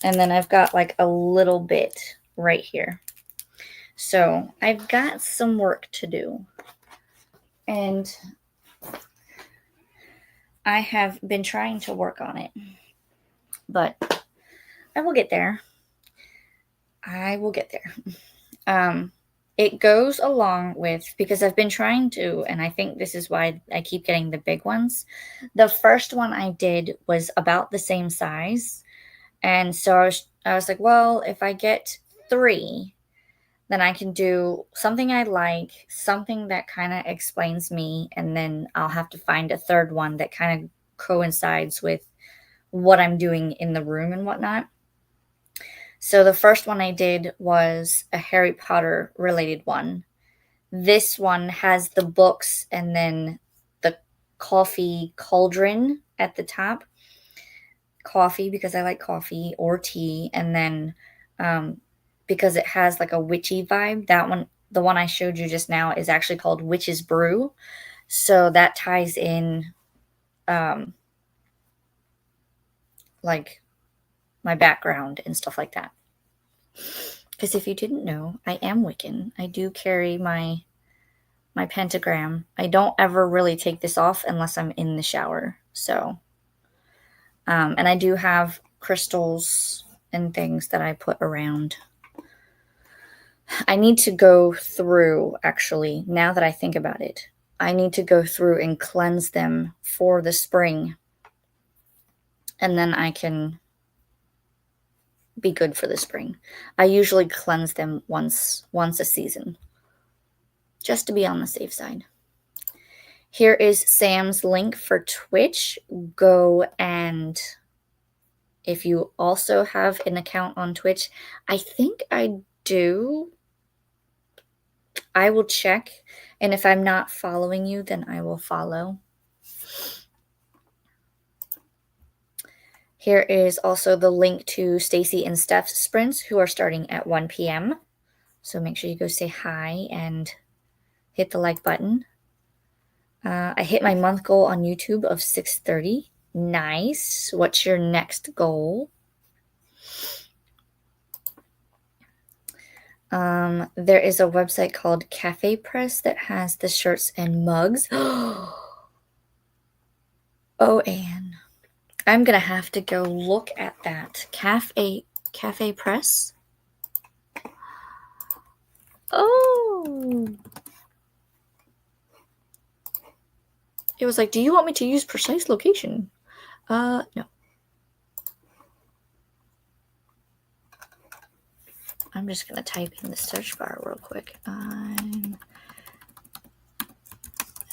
And then I've got like a little bit right here. So I've got some work to do. And I have been trying to work on it. But I will get there. It goes along with, because I've been trying to, and I think this is why I keep getting the big ones. The first one I did was about the same size. And so I was like, well, if I get 3, then I can do something I like, something that kind of explains me, and then I'll have to find a third one that kind of coincides with what I'm doing in the room and whatnot. So the first one I did was a Harry Potter related one. This one has the books and then the coffee cauldron at the top. Coffee, because I like coffee, or tea, and then because it has like a witchy vibe, that one, the one I showed you just now, is actually called Witch's Brew. So that ties in um, like my background and stuff like that. Because if you didn't know, I am Wiccan. I do carry my pentagram. I don't ever really take this off unless I'm in the shower. So, and I do have crystals and things that I put around. I need to go through, actually, now that I think about it, I need to go through and cleanse them for the spring. And then I can be good for the spring. I usually cleanse them once a season, just to be on the safe side. Here is Sam's link for Twitch. Go, and if you also have an account on Twitch, I think I do. I will check, and if I'm not following you, then I will follow. Here is also the link to Stacy and Steph's sprints, who are starting at 1 p.m. So make sure you go say hi and hit the like button. I hit my month goal on YouTube of 630. Nice. What's your next goal? There is a website called Cafe Press that has the shirts and mugs. Oh, Anne, I'm gonna have to go look at that. Cafe Press. Oh, it was like, do you want me to use precise location? No. I'm just gonna type in the search bar real quick. I'm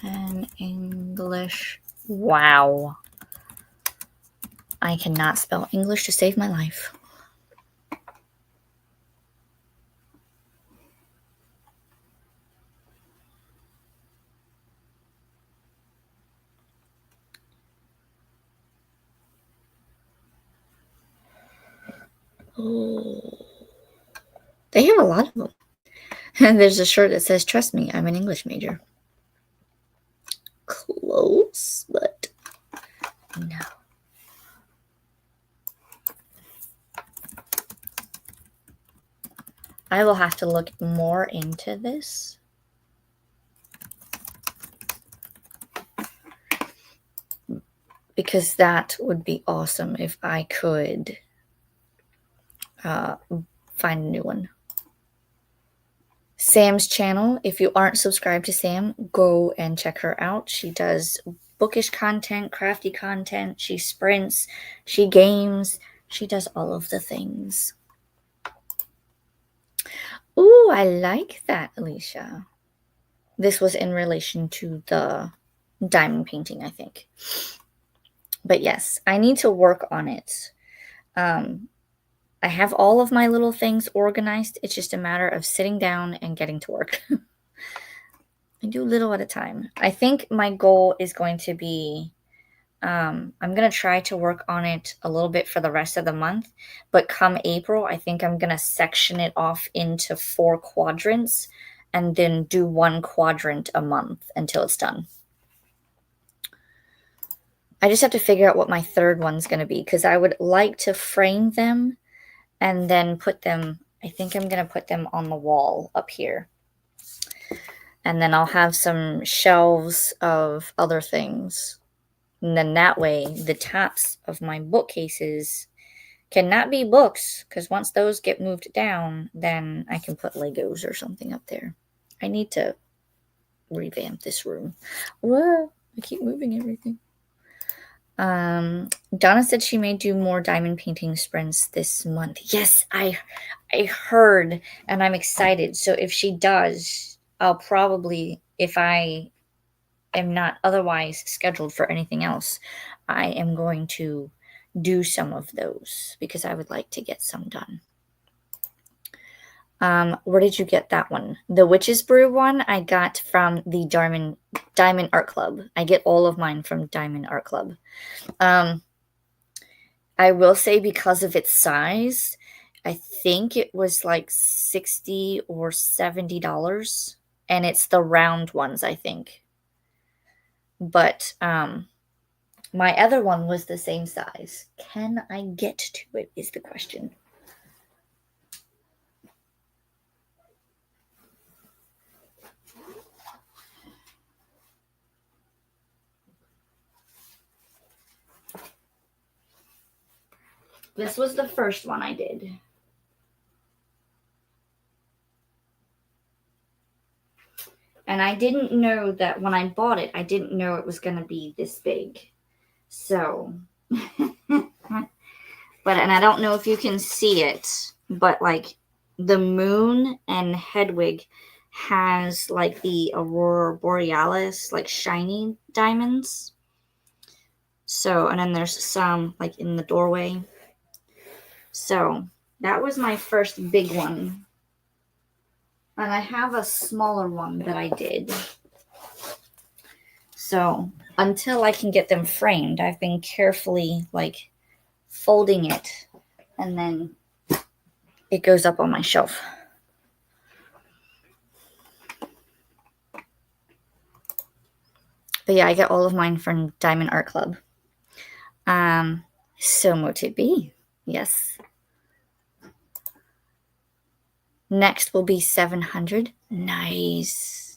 an English. Wow. I cannot spell English to save my life. Oh. They have a lot of them. And there's a shirt that says, "Trust me, I'm an English major." Close, but no. I will have to look more into this. Because that would be awesome if I could find a new one. Sam's channel, if you aren't subscribed to Sam, go and check her out. She does bookish content, crafty content, she sprints, she games, she does all of the things. Ooh, I like that, Alicia. This was in relation to the diamond painting, I think. But yes, I need to work on it. I have all of my little things organized. It's just a matter of sitting down and getting to work. I do little at a time. I think my goal is going to be, I'm going to try to work on it a little bit for the rest of the month. But come April, I think I'm going to section it off into 4 quadrants and then do 1 quadrant a month until it's done. I just have to figure out what my third one's going to be, because I would like to frame them and then put them, I think I'm going to put them on the wall up here. And then I'll have some shelves of other things. And then that way, the tops of my bookcases cannot be books, because once those get moved down, then I can put Legos or something up there. I need to revamp this room. Whoa, I keep moving everything. Donna said she may do more diamond painting sprints this month. Yes, I heard, and I'm excited. So if she does, I'll probably, if I am not otherwise scheduled for anything else, I am going to do some of those because I would like to get some done. Where did you get that one? The Witch's Brew one I got from the Diamond Art Club. I get all of mine from Diamond Art Club. Um, I will say because of its size, I think it was like 60 or $70, and it's the round ones, I think. But my other one was the same size. Can I get to it is the question. This was the first one I did. And I didn't know that when I bought it, I didn't know it was going to be this big. So, and I don't know if you can see it, but like the moon and Hedwig has like the Aurora Borealis, like shiny diamonds. So, and then there's some like in the doorway. So, that was my first big one. And I have a smaller one that I did. So, until I can get them framed, I've been carefully like folding it, and then it goes up on my shelf. But yeah, I get all of mine from Diamond Art Club. So mote be. Yes. Next will be 700. Nice.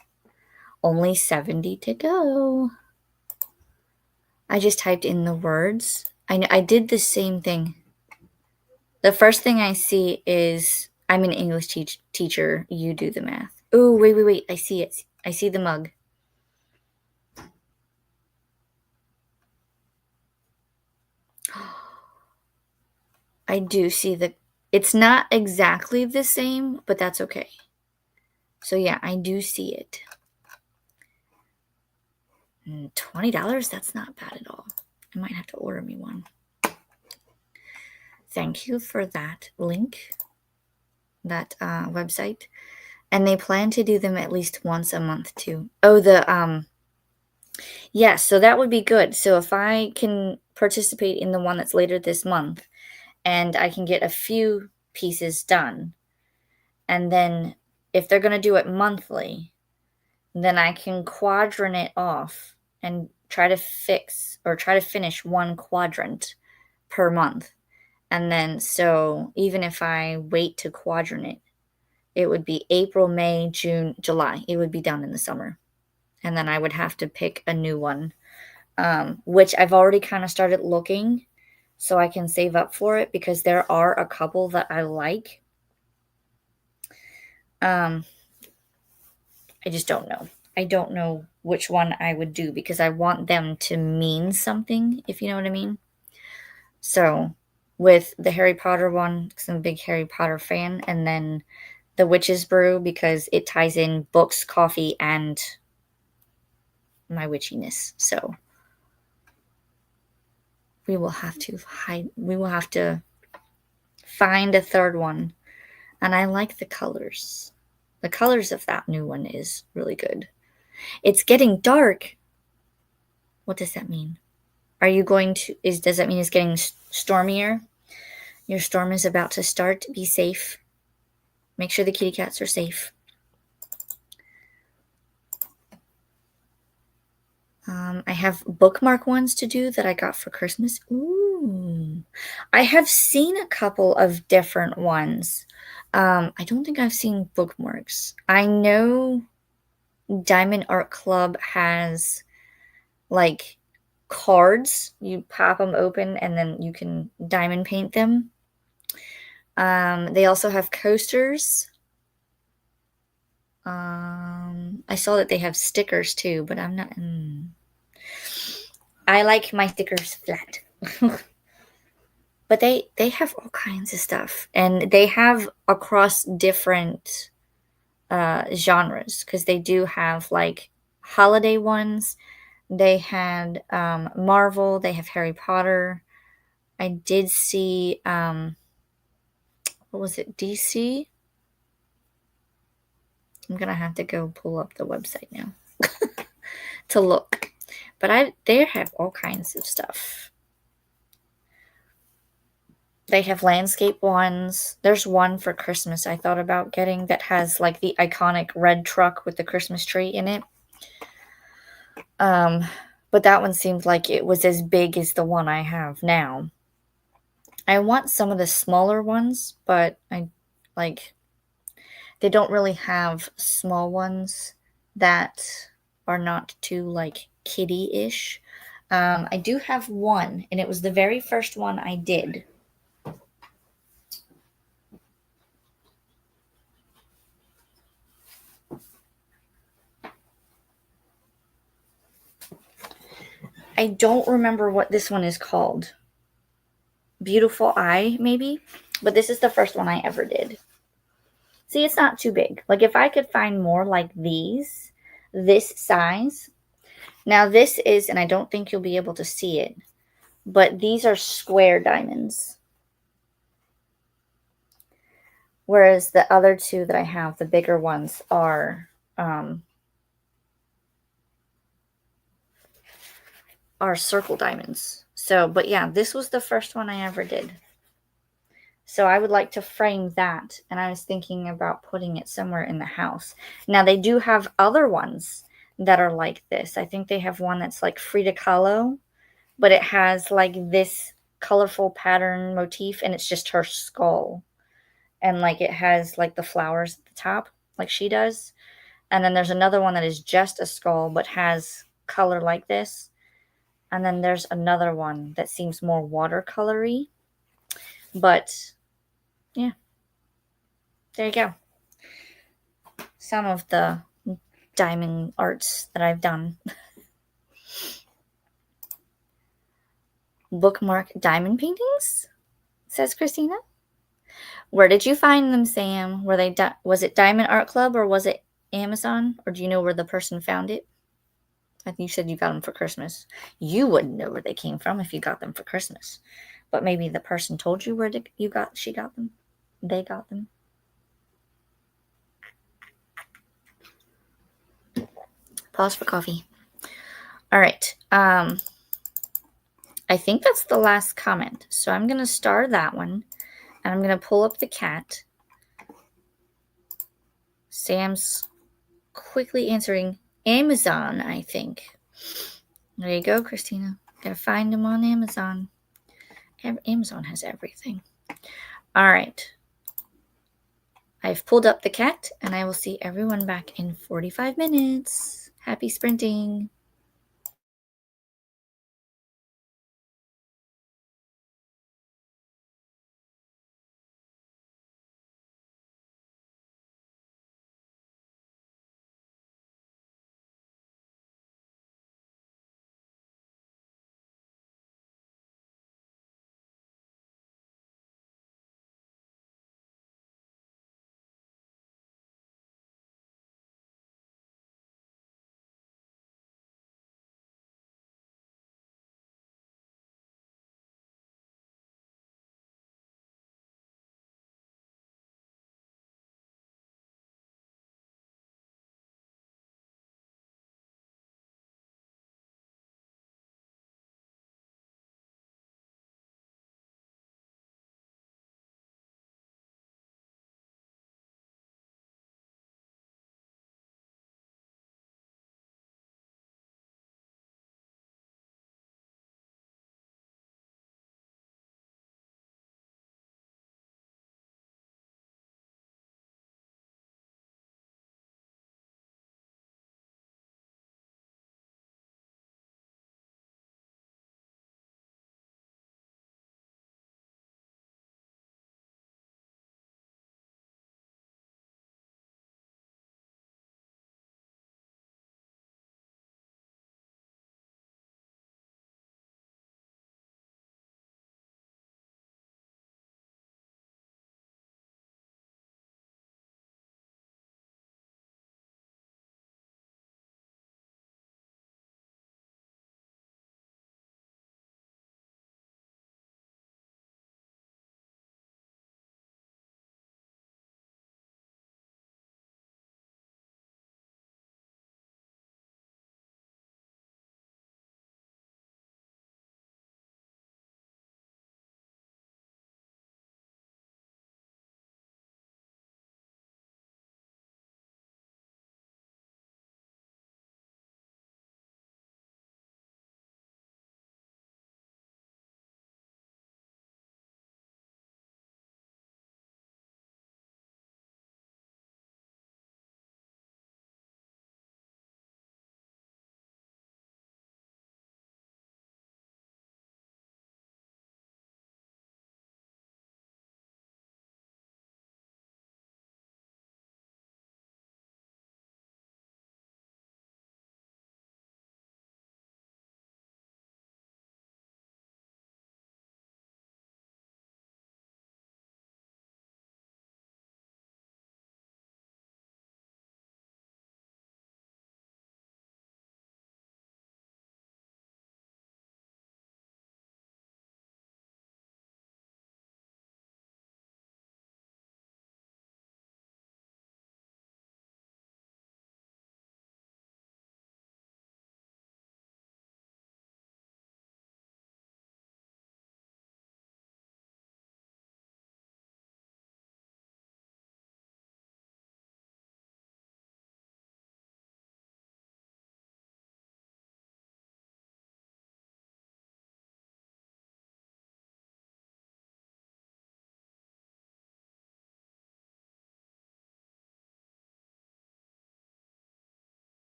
Only 70 to go. I just typed in the words. I did the same thing. The first thing I see is I'm an English teacher. You do the math. Oh, wait. I see it. I see the mug. I do see the. It's not exactly the same, but that's okay. So yeah, I do see it. $20? That's not bad at all. I might have to order me one. Thank you for that link, that website. And they plan to do them at least once a month too. Oh, yeah, so that would be good. So if I can participate in the one that's later this month, and I can get a few pieces done, and then if they're going to do it monthly, then I can quadrant it off and try to finish one quadrant per month. And then, so even if I wait to quadrant it, it would be April, May, June, July. It would be done in the summer. And then I would have to pick a new one, which I've already kind of started looking so I can save up for it, because there are a couple that I like. I just don't know. I don't know which one I would do, because I want them to mean something, if you know what I mean. So with the Harry Potter one, because I'm a big Harry Potter fan, and then the Witch's Brew, because it ties in books, coffee, and my witchiness. So we will have to find a third one. And I like the colors. The colors of that new one is really good. It's getting dark. What does that mean? Are you going to, does that mean it's getting stormier? Your storm is about to start. Be safe. Make sure the kitty cats are safe. I have bookmark ones to do that I got for Christmas. Ooh. I have seen a couple of different ones. I don't think I've seen bookmarks. I know Diamond Art Club has like cards. You pop them open and then you can diamond paint them. They also have coasters. I saw that they have stickers too, but I'm not. I like my stickers flat. But they have all kinds of stuff, and they have across different genres, because they do have like holiday ones. They had Marvel. They have Harry Potter. I did see what was it, DC? I'm gonna have to go pull up the website now to look. But they have all kinds of stuff. They have landscape ones. There's one for Christmas I thought about getting that has like the iconic red truck with the Christmas tree in it. Um, but that one seemed like it was as big as the one I have now. I want some of the smaller ones, but they don't really have small ones that are not too like kitty-ish. I do have one, and it was the very first one I did. I don't remember what this one is called. Beautiful Eye, maybe? But this is the first one I ever did. See, it's not too big. Like, if I could find more like these, this size. Now, this is, and I don't think you'll be able to see it, but these are square diamonds. Whereas the other two that I have, the bigger ones, are circle diamonds. So, but yeah, this was the first one I ever did. So I would like to frame that, and I was thinking about putting it somewhere in the house. Now they do have other ones that are like this. I think they have one that's like Frida Kahlo, but it has like this colorful pattern motif, and it's just her skull. And like it has like the flowers at the top, like she does. And then there's another one that is just a skull but has color like this. And then there's another one that seems more watercolory. But yeah, there you go. Some of the diamond arts that I've done. Bookmark diamond paintings? Says Christina. Where did you find them, Sam? Was it Diamond Art Club or was it Amazon? Or do you know where the person found it? I think you said you got them for Christmas. You wouldn't know where they came from if you got them for Christmas. But maybe the person told you where she got them. They got them. Pause for coffee. All right. I think that's the last comment. So I'm going to star that one. And I'm going to pull up the cat. Sam's quickly answering Amazon, I think. There you go, Christina. Gotta find them on Amazon. Amazon has everything. All right. I've pulled up the cat, and I will see everyone back in 45 minutes. Happy sprinting.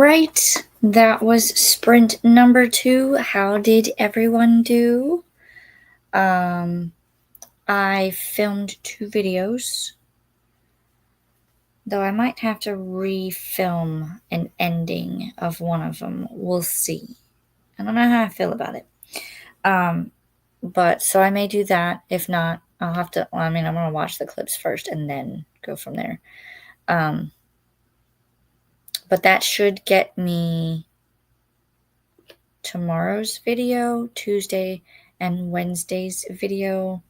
right, that was sprint number 2. How did everyone do? I filmed 2 videos, though I might have to refilm an ending of one of them. We'll see. I don't know how I feel about it. But so I may do that. If not, I'll have to, I'm going to watch the clips first and then go from there. But that should get me tomorrow's video, Tuesday and Wednesday's video.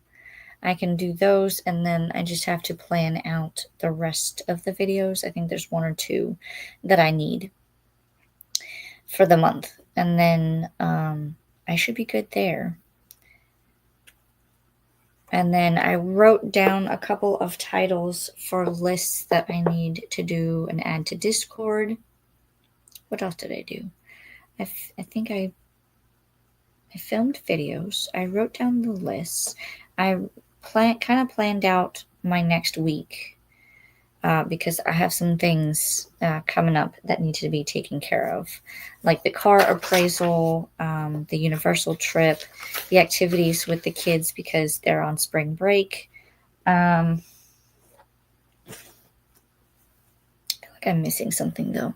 I can do those, and then I just have to plan out the rest of the videos. I think there's 1 or 2 that I need for the month, and then I should be good there. And then I wrote down a couple of titles for lists that I need to do and add to Discord. What else did I do? I think I filmed videos. I wrote down the lists. I kind of planned out my next week because I have some things coming up that need to be taken care of, like the car appraisal, the Universal trip, the activities with the kids because they're on spring break. I feel like I'm missing something though.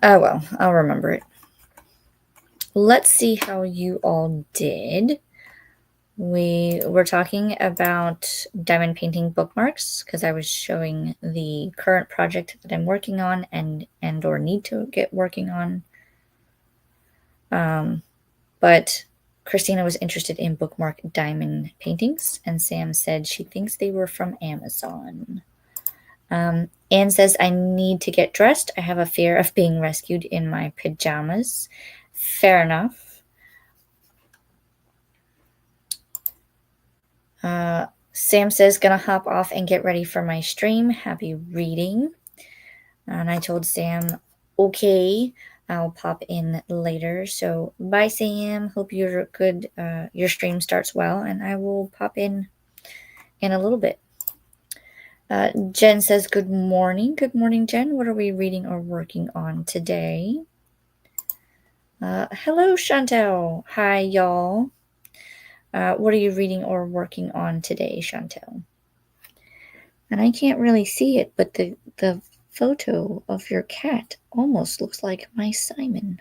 Oh well, I'll remember it. Let's see how you all did. We were talking about diamond painting bookmarks because I was showing the current project that I'm working on and or need to get working on. But Christina was interested in bookmark diamond paintings, and Sam said she thinks they were from Amazon. Anne says, I need to get dressed. I have a fear of being rescued in my pajamas. Fair enough. Sam says, gonna hop off and get ready for my stream. Happy reading. And I told Sam, okay, I'll pop in later. So bye, Sam. Hope you're good. Your stream starts well, and I will pop in a little bit. Jen says, good morning. Good morning, Jen. What are we reading or working on today? Hello, Chantel. Hi, y'all. What are you reading or working on today, Chantel? And I can't really see it, but the photo of your cat almost looks like my Simon.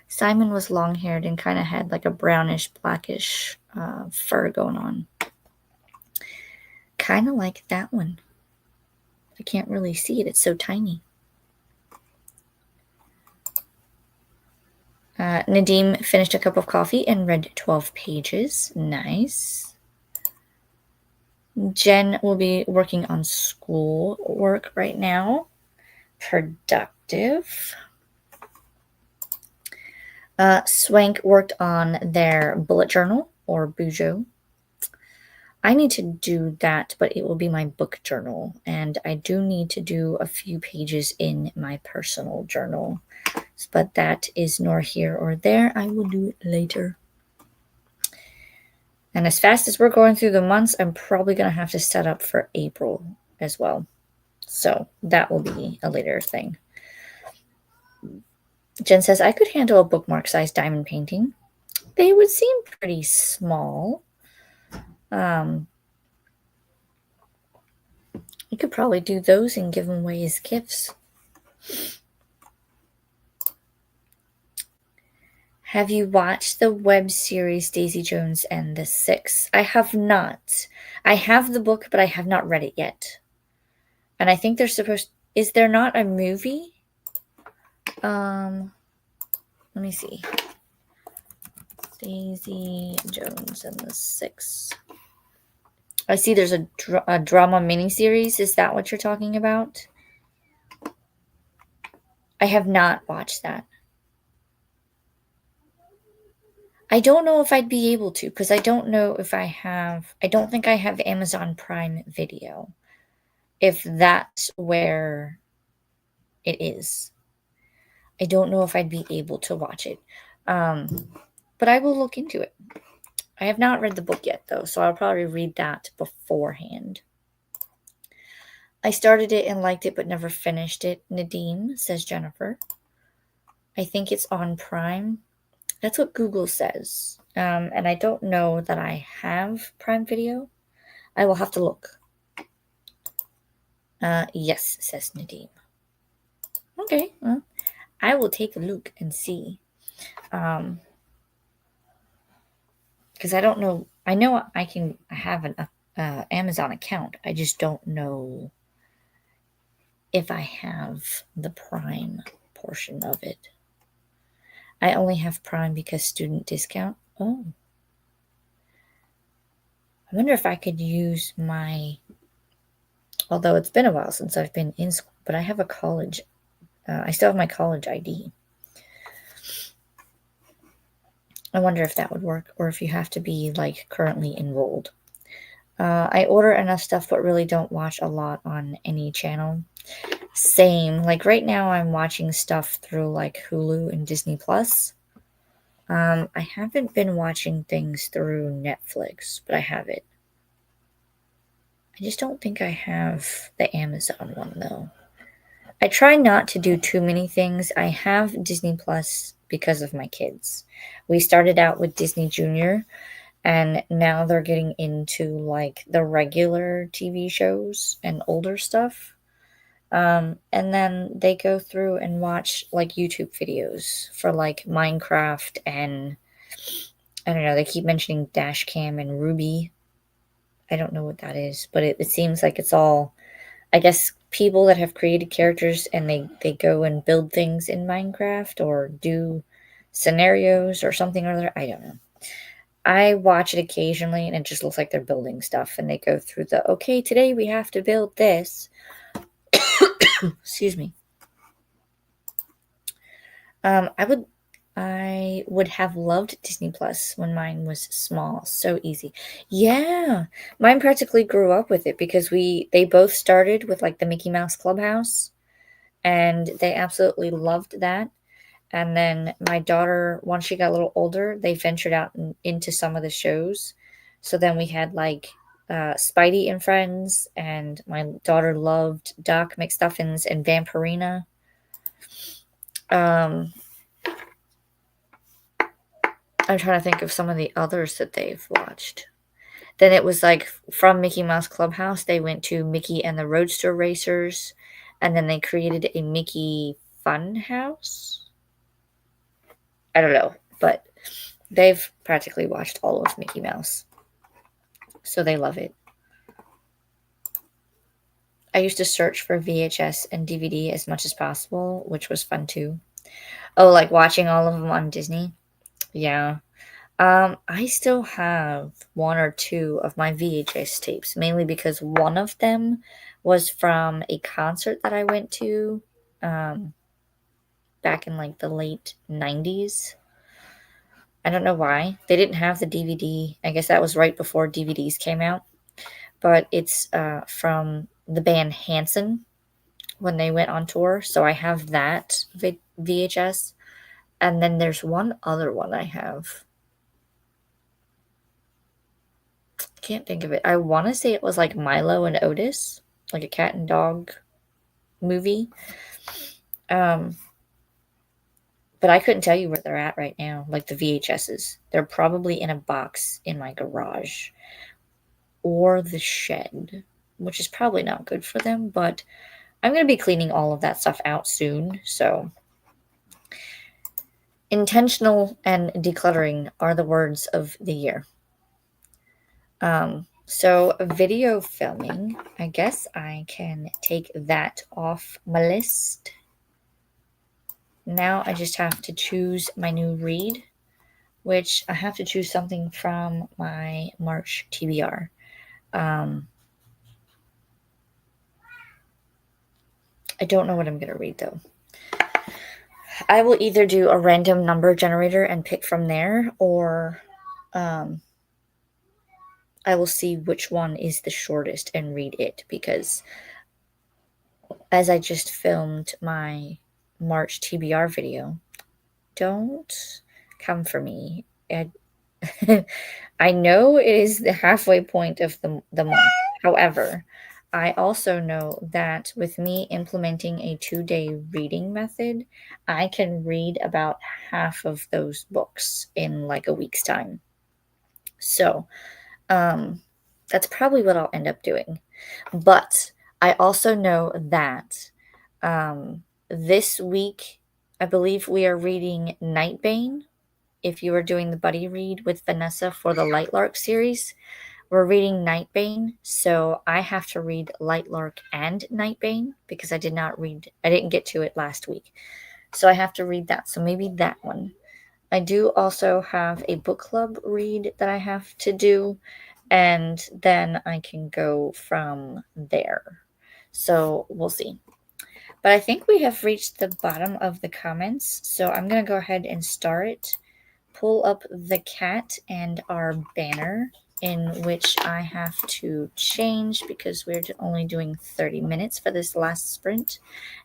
Simon was long-haired and kind of had like a brownish, blackish fur going on. Kind of like that one. I can't really see it. It's so tiny. Nadim finished a cup of coffee and read 12 pages. Nice. Jen will be working on school work right now. Productive. Swank worked on their bullet journal or bujo. I need to do that, but it will be my book journal. And I do need to do a few pages in my personal journal. But that is nor here or there. I will do it later. And as fast as we're going through the months, I'm probably going to have to set up for April as well. So that will be a later thing. Jen says, I could handle a bookmark-sized diamond painting. They would seem pretty small. You could probably do those and give them away as gifts. Have you watched the web series Daisy Jones and the Six? I have not. I have the book, but I have not read it yet. And I think they're supposed... Is there not a movie? Let me see. Daisy Jones and the Six. I see there's a drama miniseries. Is that what you're talking about? I have not watched that. I don't know if I'd be able to because I don't know if I have... I don't think I have Amazon Prime Video. If that's where it is. I don't know if I'd be able to watch it. But I will look into it. I have not read the book yet, though, so I'll probably read that beforehand. I started it and liked it but never finished it. Nadim, says Jennifer. I think it's on Prime. That's what Google says. And I don't know that I have Prime Video. I will have to look. Yes, says Nadim. Okay, well, I will take a look and see. Because I don't know. I know I have an Amazon account. I just don't know if I have the Prime portion of it. I only have Prime because student discount. Oh. I wonder if I could use my. Although it's been a while since I've been in school, but I have a college. I still have my college ID. I wonder if that would work, or if you have to be like currently enrolled. I order enough stuff, but really don't watch a lot on any channel. Same. Like right now, I'm watching stuff through like Hulu and Disney Plus. I haven't been watching things through Netflix, but I have it. I just don't think I have the Amazon one though. I try not to do too many things. I have Disney Plus because of my kids. We started out with Disney Junior, and now they're getting into like the regular TV shows and older stuff. And then they go through and watch like YouTube videos for like Minecraft, and I don't know, they keep mentioning Dashcam and Ruby. I don't know what that is, but it seems like it's all, I guess, people that have created characters, and they go and build things in Minecraft or do scenarios or something or other. I don't know. I watch it occasionally and it just looks like they're building stuff, and they go through the, okay, today we have to build this. Excuse me. I would have loved Disney Plus when mine was small. So easy. Yeah. Mine practically grew up with it because they both started with like the Mickey Mouse Clubhouse, and they absolutely loved that. And then my daughter, once she got a little older, they ventured out into some of the shows. So then we had like Spidey and Friends, and my daughter loved Doc McStuffins and Vampirina. Um, I'm trying to think of some of the others that they've watched. Then it was like from Mickey Mouse Clubhouse, they went to Mickey and the Roadster Racers, and then they created a Mickey Fun House. I don't know, but they've practically watched all of Mickey Mouse, so they love it. I used to search for VHS and DVD as much as possible, which was fun too. Oh, like watching all of them on Disney? Yeah. I still have one or two of my VHS tapes, mainly because one of them was from a concert that I went to um, back in like the late 90s. I don't know why. They didn't have the DVD. I guess that was right before DVDs came out. But it's from the band Hanson when they went on tour. So I have that VHS. And then there's one other one I have. Can't think of it. I want to say it was like Milo and Otis, like a cat and dog movie. Um, but I couldn't tell you where they're at right now, like the VHSs. They're probably in a box in my garage or the shed, which is probably not good for them, but I'm going to be cleaning all of that stuff out soon. So intentional and decluttering are the words of the year. So video filming, I guess I can take that off my list. Now I just have to choose my new read, which I have to choose something from my March TBR. I don't know what I'm going to read though. I will either do a random number generator and pick from there, or I will see which one is the shortest and read it, because as I just filmed my March TBR video, don't come for me. I know it is the halfway point of the month. However, I also know that with me implementing a 2-day reading method, I can read about half of those books in like a week's time. So, um, that's probably what I'll end up doing. But I also know that this week, I believe we are reading Nightbane. If you are doing the buddy read with Vanessa for the Lightlark series, we're reading Nightbane. So I have to read Lightlark and Nightbane because I didn't get to it last week. So I have to read that. So maybe that one. I do also have a book club read that I have to do, and then I can go from there. So we'll see. But I think we have reached the bottom of the comments. So I'm going to go ahead and start. Pull up the cat and our banner, in which I have to change because we're only doing 30 minutes for this last sprint.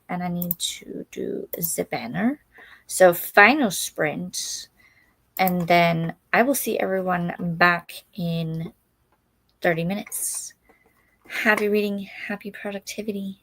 And I need to do the banner. So final sprint. And then I will see everyone back in 30 minutes. Happy reading, happy productivity.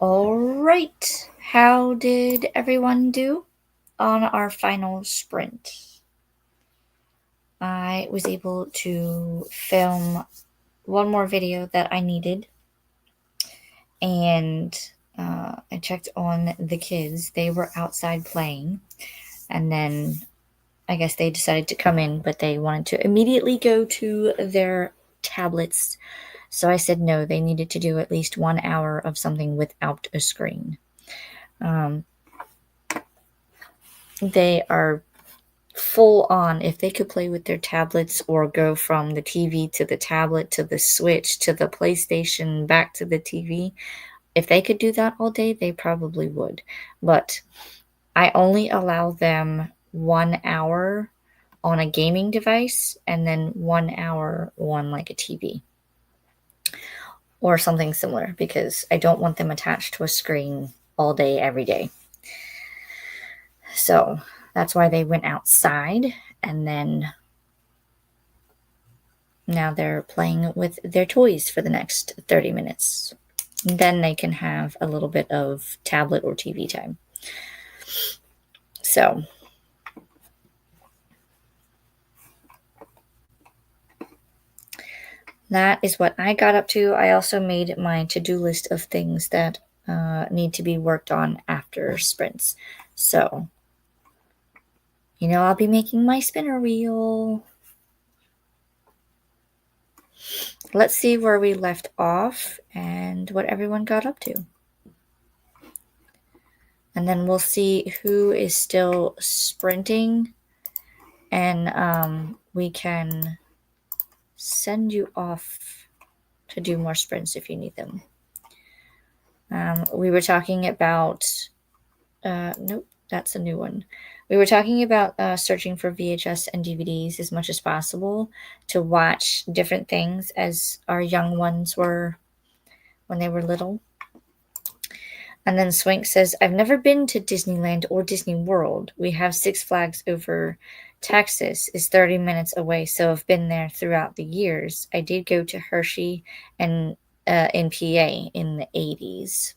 All right. How did everyone do on our final sprint? I was able to film one more video that I needed, and I checked on the kids. They were outside playing, and then I guess they decided to come in, but they wanted to immediately go to their tablets. So I said no, they needed to do at least 1 hour of something without a screen. Um, they are full on. If they could play with their tablets or go from the TV to the tablet to the Switch to the PlayStation back to the TV, if they could do that all day, they probably would. But I only allow them 1 hour on a gaming device and then 1 hour on like a TV or something similar, because I don't want them attached to a screen all day, every day. So that's why they went outside, and then now they're playing with their toys for the next 30 minutes. Then they can have a little bit of tablet or TV time. So that is what I got up to. I also made my to-do list of things that need to be worked on after sprints. So, I'll be making my spinner wheel. Let's see where we left off and what everyone got up to. And then we'll see who is still sprinting, and we can send you off to do more sprints if you need them. We were talking about, nope, that's a new one. We were talking about searching for VHS and DVDs as much as possible to watch different things as our young ones were when they were little. And then Swank says, I've never been to Disneyland or Disney World. We have Six Flags over Texas is 30 minutes away, so I've been there throughout the years. I did go to Hershey and in PA in the 80s.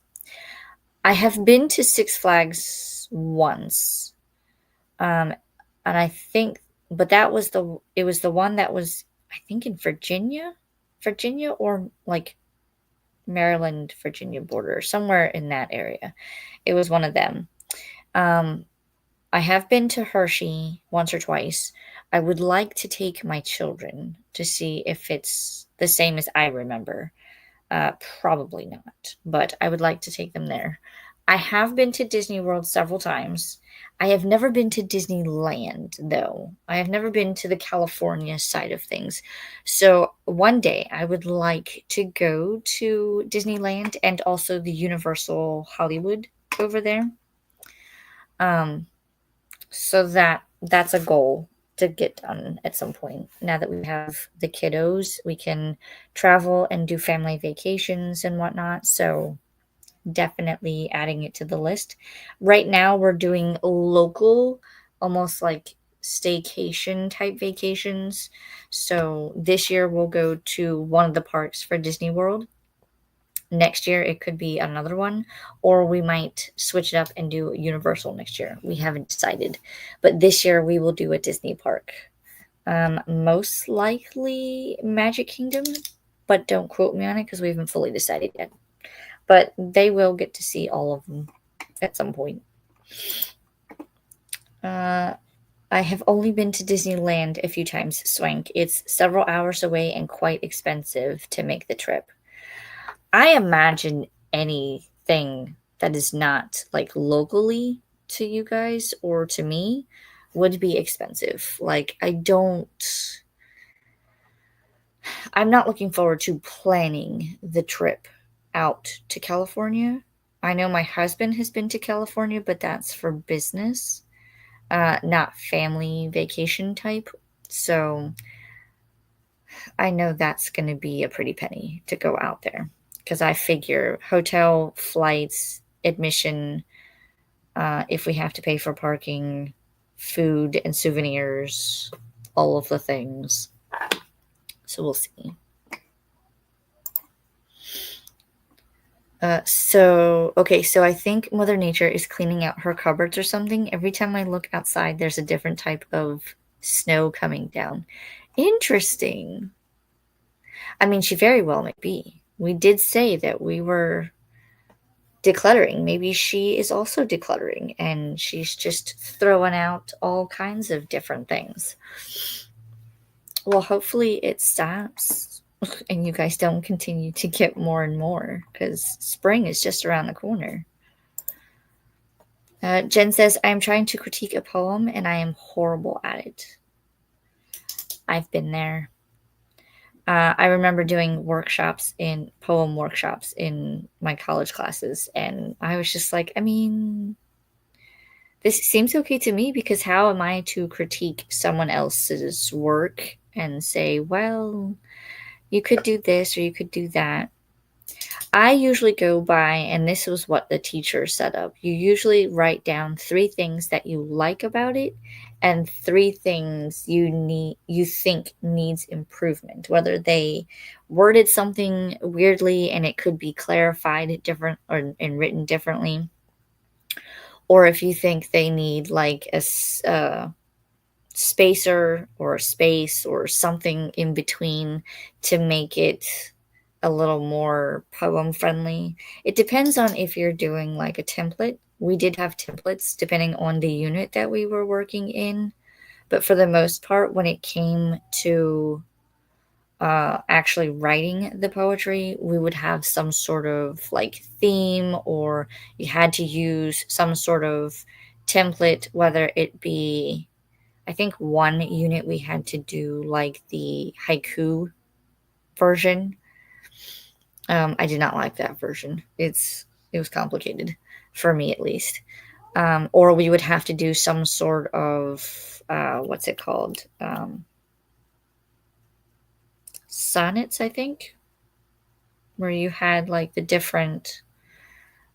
I have been to Six Flags once. And I think, but it was the one that was, I think, in Virginia or like Maryland, Virginia border, somewhere in that area. It was one of them. I have been to Hershey once or twice. I would like to take my children to see if it's the same as I remember. Probably not, but I would like to take them there. I have been to Disney World several times. I have never been to Disneyland, though. I have never been to the California side of things. So one day I would like to go to Disneyland and also the Universal Hollywood over there. So that's a goal to get done at some point. Now that we have the kiddos, we can travel and do family vacations and whatnot. So definitely adding it to the list. Right now we're doing local, almost like staycation type vacations. So this year we'll go to one of the parks for Disney World. Next year it could be another one, or we might switch it up and do Universal next year. We haven't decided, but this year we will do a Disney park. Most likely Magic Kingdom, but don't quote me on it because we haven't fully decided yet. But they will get to see all of them at some point. I have only been to Disneyland a few times, Swank. It's several hours away and quite expensive to make the trip. I imagine anything that is not like locally to you guys or to me would be expensive. Like, I'm not looking forward to planning the trip out to California. I know my husband has been to California, but that's for business, not family vacation type. So I know that's going to be a pretty penny to go out there, because I figure hotel, flights, admission, if we have to pay for parking, food and souvenirs, all of the things. So we'll see. So I think Mother Nature is cleaning out her cupboards or something. Every time I look outside, there's a different type of snow coming down. Interesting. I mean, she very well may be. We did say that we were decluttering. Maybe she is also decluttering and she's just throwing out all kinds of different things. Well, hopefully it stops and you guys don't continue to get more and more because spring is just around the corner. Jen says, I'm trying to critique a poem and I am horrible at it. I've been there. I remember doing poem workshops in my college classes, and I was just like, I mean, this seems okay to me because how am I to critique someone else's work and say, well, you could do this or you could do that? I usually go by, and this was what the teacher set up. You usually write down 3 things that you like about it and 3 things you think needs improvement. Whether they worded something weirdly and it could be clarified different or and written differently, or if you think they need like a spacer or a space or something in between to make it a little more poem friendly. It depends on if you're doing like a template. We did have templates depending on the unit that we were working in. But for the most part, when it came to actually writing the poetry, we would have some sort of like theme, or you had to use some sort of template, whether it be, I think one unit we had to do like the haiku version. I did not like that version. It was complicated for me at least. Or we would have to do some sort of what's it called? Sonnets, I think, where you had like the different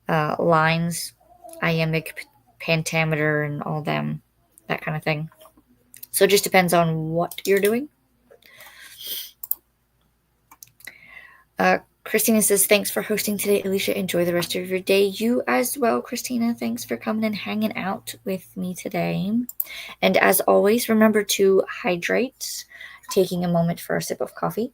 lines, iambic pentameter, and all them, that kind of thing. So it just depends on what you're doing. Christina says, thanks for hosting today, Alicia. Enjoy the rest of your day. You as well, Christina. Thanks for coming and hanging out with me today. And as always, remember to hydrate, taking a moment for a sip of coffee.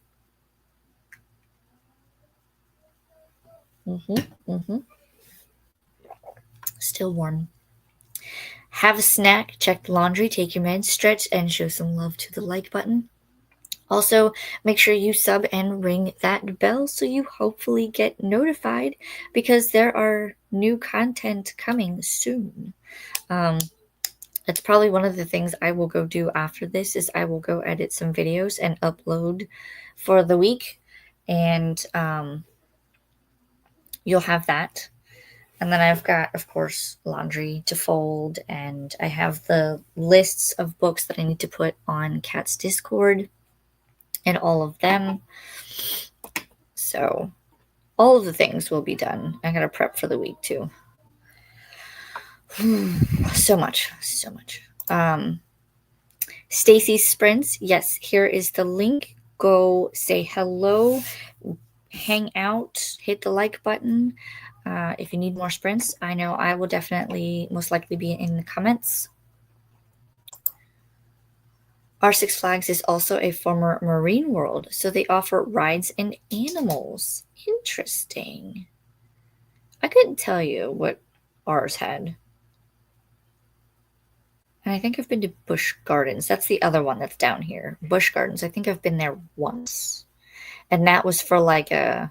Still warm. Have a snack, check the laundry, take your meds, stretch, and show some love to the like button. Also, make sure you sub and ring that bell so you hopefully get notified because there are new content coming soon. That's probably one of the things I will go do after this is I will go edit some videos and upload for the week, and you'll have that. And then I've got, of course, laundry to fold, and I have the lists of books that I need to put on Kat's Discord and all of them. So all of the things will be done. I gotta prep for the week too. So much. Stacy Sprints, yes, here is the link. Go say hello, hang out, hit the like button. If you need more sprints, I know I will definitely most likely be in the comments. Our Six Flags is also a former Marine World, so they offer rides and animals. Interesting. I couldn't tell you what ours had. And I think I've been to Busch Gardens. That's the other one that's down here. Busch Gardens. I think I've been there once. And that was for like I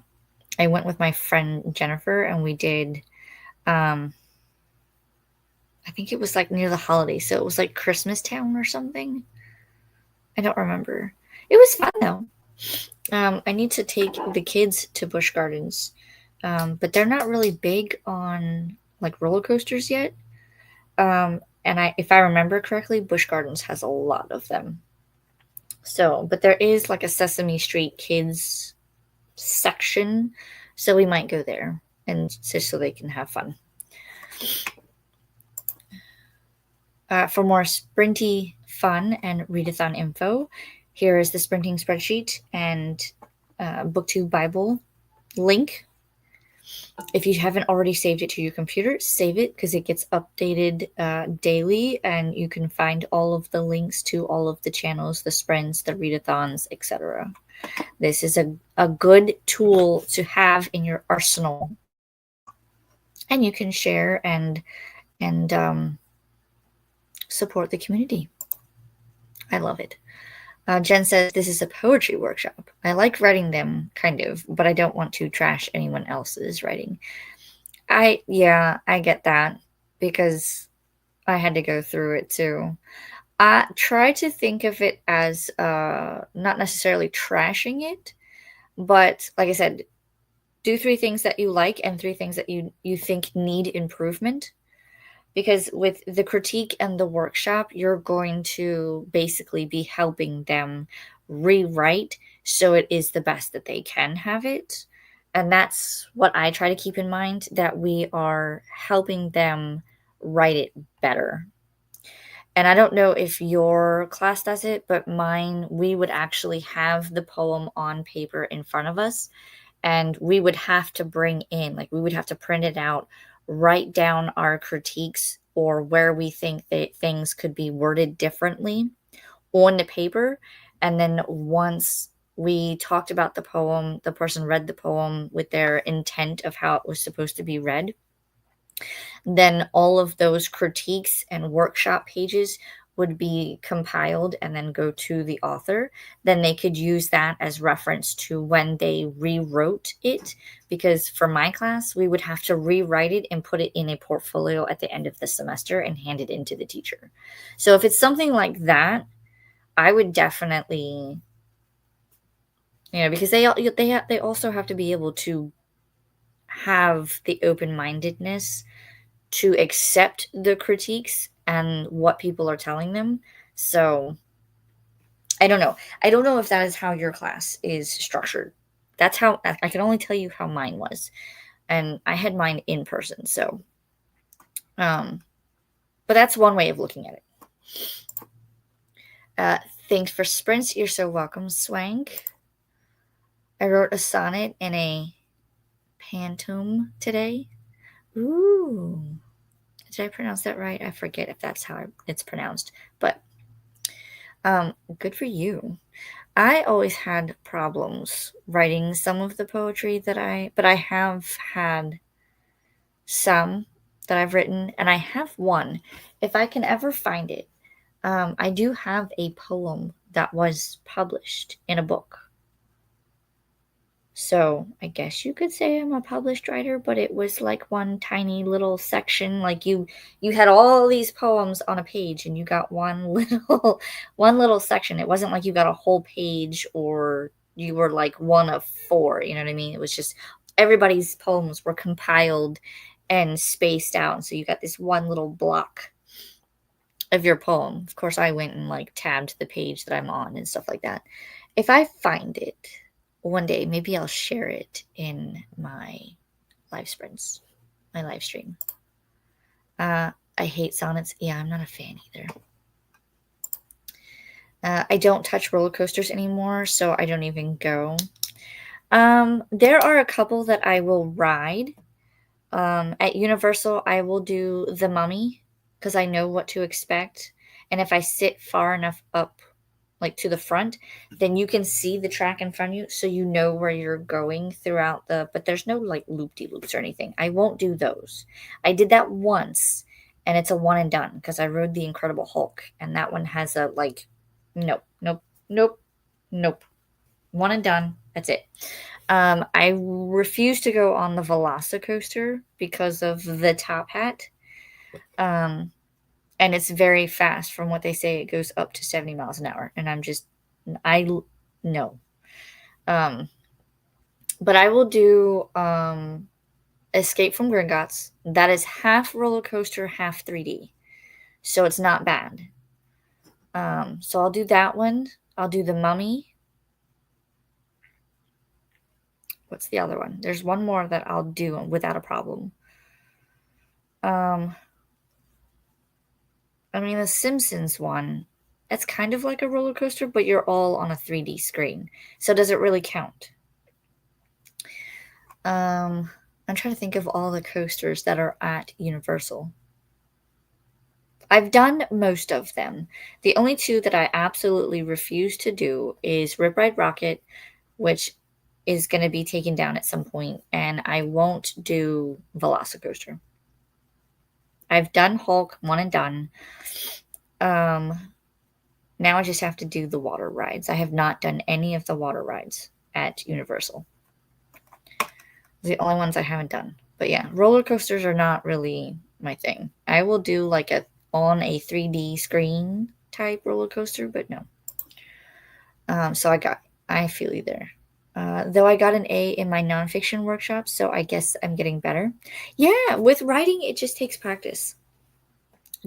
went with my friend Jennifer and we did, I think it was like near the holidays. So it was like Christmas Town or something. I don't remember. It was fun though. I need to take the kids to Busch Gardens. But they're not really big on like roller coasters yet. And if I remember correctly, Busch Gardens has a lot of them. So, but there is like a Sesame Street Kids section, so we might go there and just so they can have fun. For more sprinty fun and readathon info, here is the sprinting spreadsheet and booktube Bible link. If you haven't already saved it to your computer, save it because it gets updated daily, and you can find all of the links to all of the channels, the sprints, the readathons, etc. This is a good tool to have in your arsenal, and you can share and support the community. I love it. Jen says this is a poetry workshop. I like writing them, kind of, but I don't want to trash anyone else's writing. I get that because I had to go through it too. I try to think of it as not necessarily trashing it, but like I said, do 3 things that you like and 3 things that you think need improvement. Because with the critique and the workshop, you're going to basically be helping them rewrite so it is the best that they can have it. And that's what I try to keep in mind, that we are helping them write it better. And I don't know if your class does it, but mine, we would actually have the poem on paper in front of us, and we would have to bring in, like, we would have to print it out, write down our critiques or where we think that things could be worded differently on the paper. And then once we talked about the poem, the person read the poem with their intent of how it was supposed to be read, then all of those critiques and workshop pages would be compiled and then go to the author. Then they could use that as reference to when they rewrote it. Because for my class, we would have to rewrite it and put it in a portfolio at the end of the semester and hand it in to the teacher. So if it's something like that, I would definitely, because they also have to be able to have the open-mindedness to accept the critiques and what people are telling them. So I don't know. I don't know if that is how your class is structured. That's how I can only tell you how mine was. And I had mine in person. So, but that's one way of looking at it. Thanks for sprints. You're so welcome, Swank. I wrote a sonnet and a pantom today. Ooh. Did I pronounce that right? I forget if that's how it's pronounced. But good for you. I always had problems writing some of the poetry but I have had some that I've written, and I have one. If I can ever find it, I do have a poem that was published in a book. So I guess you could say I'm a published writer, but it was like one tiny little section. Like you had all these poems on a page and you got one little section. It wasn't like you got a whole page or you were like one of 4, you know what I mean? It was just everybody's poems were compiled and spaced out. So you got this one little block of your poem. Of course, I went and like tabbed the page that I'm on and stuff like that. If I find it one day, maybe I'll share it in my live sprints, my live stream. I hate sonnets. Yeah, I'm not a fan either. I don't touch roller coasters anymore, so I don't even go. There are a couple that I will ride. At Universal, I will do The Mummy because I know what to expect. And if I sit far enough up, like to the front, then you can see the track in front of you, so you know where you're going throughout but there's no like loop-de-loops or anything. I won't do those. I did that once, and it's a one and done because I rode the Incredible Hulk, and that one has a like, nope. One and done. That's it. I refuse to go on the Velocicoaster because of the top hat. And it's very fast. From what they say, it goes up to 70 miles an hour. And no. But I will do Escape from Gringotts. That is half roller coaster, half 3D. So it's not bad. So I'll do that one. I'll do The Mummy. What's the other one? There's one more that I'll do without a problem. I mean, the Simpsons one, it's kind of like a roller coaster, but you're all on a 3D screen. So does it really count? I I'm trying to think of all the coasters that are at Universal. I've done most of them. The only two that I absolutely refuse to do is Rip Ride Rocket, which is going to be taken down at some point, and I won't do Velocicoaster. I've done Hulk, one and done. Um, Now I just have to do the water rides. I have not done any of the water rides at Universal. The only ones I haven't done. But yeah, roller coasters are not really my thing. I will do like a on a 3D screen type roller coaster, but no. So I feel you there. Though I got an A in my nonfiction workshop, so I guess I'm getting better. Yeah, with writing, it just takes practice.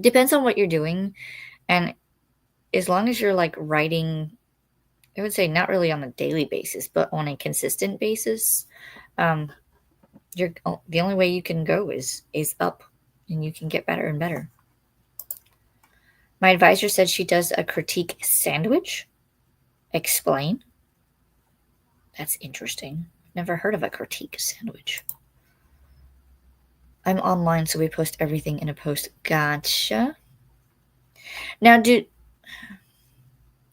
Depends on what you're doing, and as long as you're like writing, I would say not really on a daily basis, but on a consistent basis, um, you're the only way you can go is up, and you can get better and better. My advisor said she does a critique sandwich. Explain. That's interesting. Never heard of a critique sandwich. I'm online, so we post everything in a post. Gotcha. Now,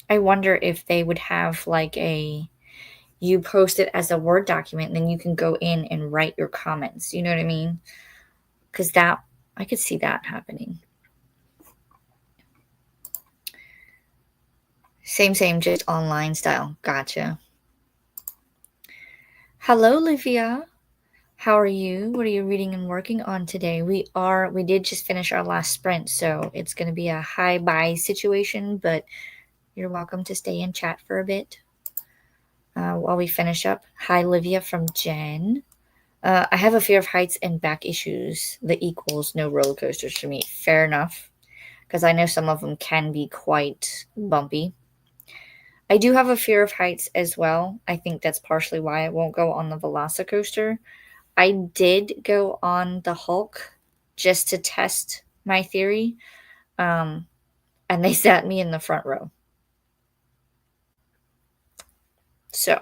I wonder if they would have like you post it as a Word document, and then you can go in and write your comments. You know what I mean? Because I could see that happening. Same, just online style. Gotcha. Hello, Livia. How are you? What are you reading and working on today? We did just finish our last sprint, so it's going to be a hi bye situation, but you're welcome to stay and chat for a bit while we finish up. Hi, Livia from Jen. I have a fear of heights and back issues. The equals no roller coasters for me. Fair enough, because I know some of them can be quite bumpy. I do have a fear of heights as well. I think that's partially why I won't go on the Velocicoaster. I did go on the Hulk just to test my theory, and they sat me in the front row. So,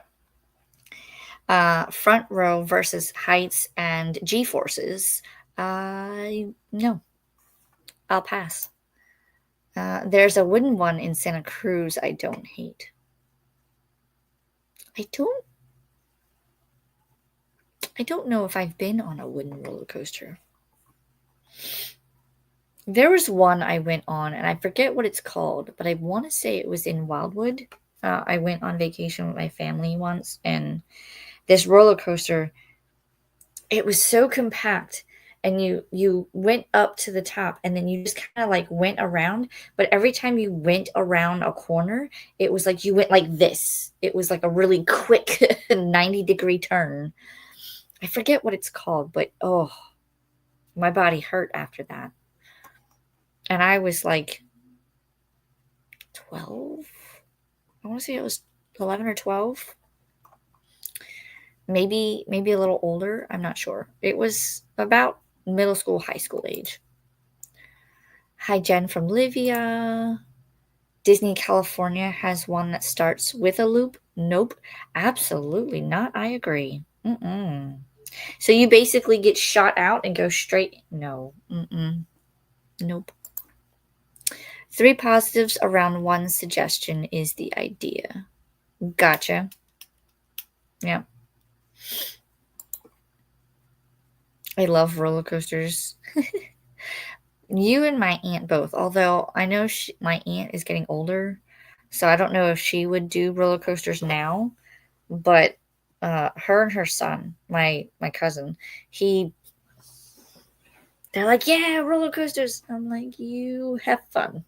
front row versus heights and G-forces. No, I'll pass. There's a wooden one in Santa Cruz I don't hate. I don't know if I've been on a wooden roller coaster. There was one I went on, and I forget what it's called, but I want to say it was in Wildwood. I went on vacation with my family once, and this roller coaster, it was so compact, and you went up to the top, and then you just kind of like went around, but every time you went around a corner, it was like you went like this. It was like a really quick 90-degree turn. I forget what it's called, but oh, my body hurt after that. And I was like 12. I want to say it was 11 or 12. Maybe a little older. I'm not sure. It was about middle school, high school age. Hi, Jen from Livia. Disney California has one that starts with a loop. Nope. Absolutely not. I agree. So you basically get shot out and go straight. No. Nope. 3 positives around 1 suggestion is the idea. Gotcha. Yeah. I love roller coasters. You and my aunt both, although I know my aunt is getting older, so I don't know if she would do roller coasters now, but her and her son, my cousin, they're like, yeah, roller coasters. I'm like, you have fun.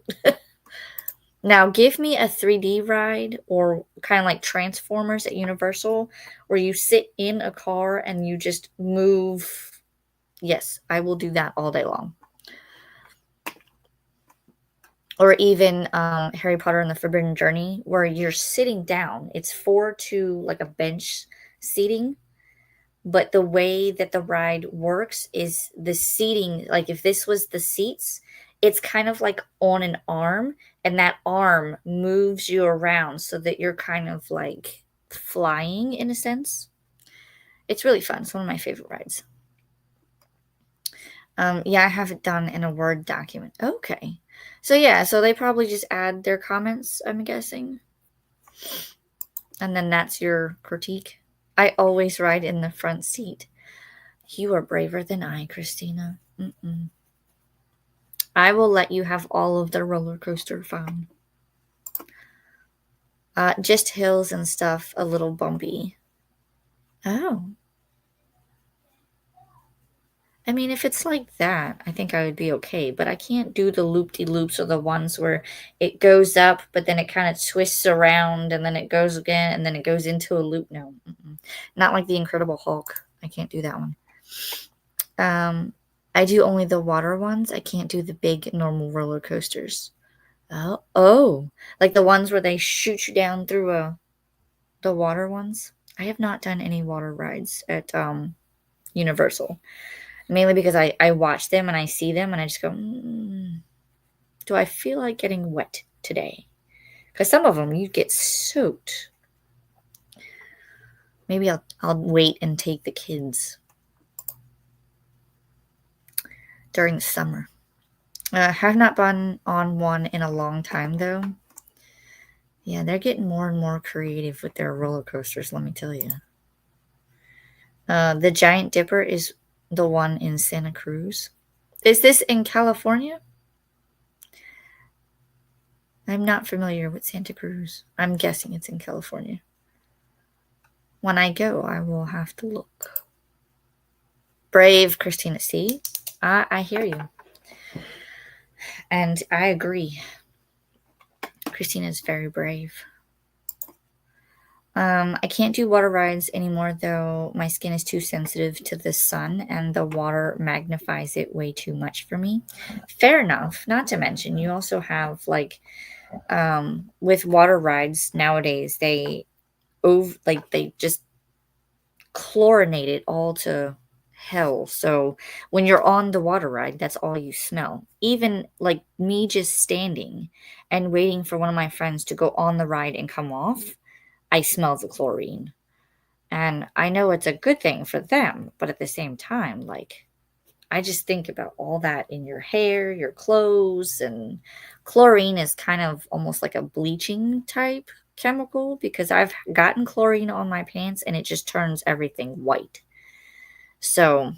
Now, give me a 3D ride or kind of like Transformers at Universal where you sit in a car and you just move. Yes, I will do that all day long. Or even Harry Potter and the Forbidden Journey where you're sitting down. It's 4 to like a bench seating. But the way that the ride works is the seating, like if this was the seats, it's kind of like on an arm, and that arm moves you around so that you're kind of like flying in a sense. It's really fun. It's one of my favorite rides. Yeah, I have it done in a Word document. Okay. So yeah, so they probably just add their comments, I'm guessing. And then that's your critique. I always ride in the front seat. You are braver than I, Christina. Mm-mm. I will let you have all of the roller coaster fun. Just hills and stuff, a little bumpy. Oh. I mean, if it's like that, I think I would be okay, but I can't do the loop-de-loops or the ones where it goes up, but then it kind of twists around and then it goes again and then it goes into a loop. No, not like the Incredible Hulk. I can't do that one. I do only the water ones. I can't do the big normal roller coasters. Oh, like the ones where they shoot you down through the water ones. I have not done any water rides at Universal. Mainly because I watch them and I see them and I just go, do I feel like getting wet today? Because some of them you get soaked. Maybe I'll wait and take the kids during the summer. Have not been on one in a long time though. Yeah, they're getting more and more creative with their roller coasters, let me tell you. The Giant Dipper is the one in Santa Cruz. Is this in California? I'm not familiar with Santa Cruz. I'm guessing it's in California. When I go, I will have to look. Brave, Christina. See? I hear you. And I agree. Christina is very brave. I can't do water rides anymore, though. My skin is too sensitive to the sun, and the water magnifies it way too much for me. Fair enough. Not to mention, you also have like with water rides nowadays, they just chlorinate it all to hell. So when you're on the water ride, that's all you smell. Even like me just standing and waiting for one of my friends to go on the ride and come off, I smell the chlorine. And I know it's a good thing for them, but at the same time, like, I just think about all that in your hair, your clothes, and chlorine is kind of almost like a bleaching type chemical because I've gotten chlorine on my pants and it just turns everything white. So,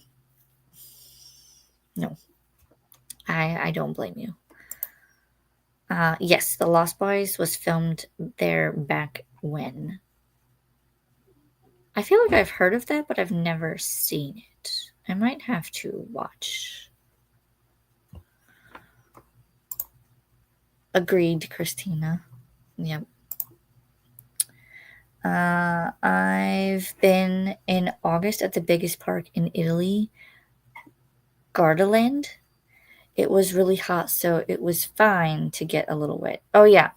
no, I don't blame you. Yes, The Lost Boys was filmed there back when. I feel like I've heard of that, but I've never seen it. I might have to watch. Agreed, Christina. Yep. I've been in August at the biggest park in Italy, Gardaland. It was really hot, so it was fine to get a little wet. Oh yeah,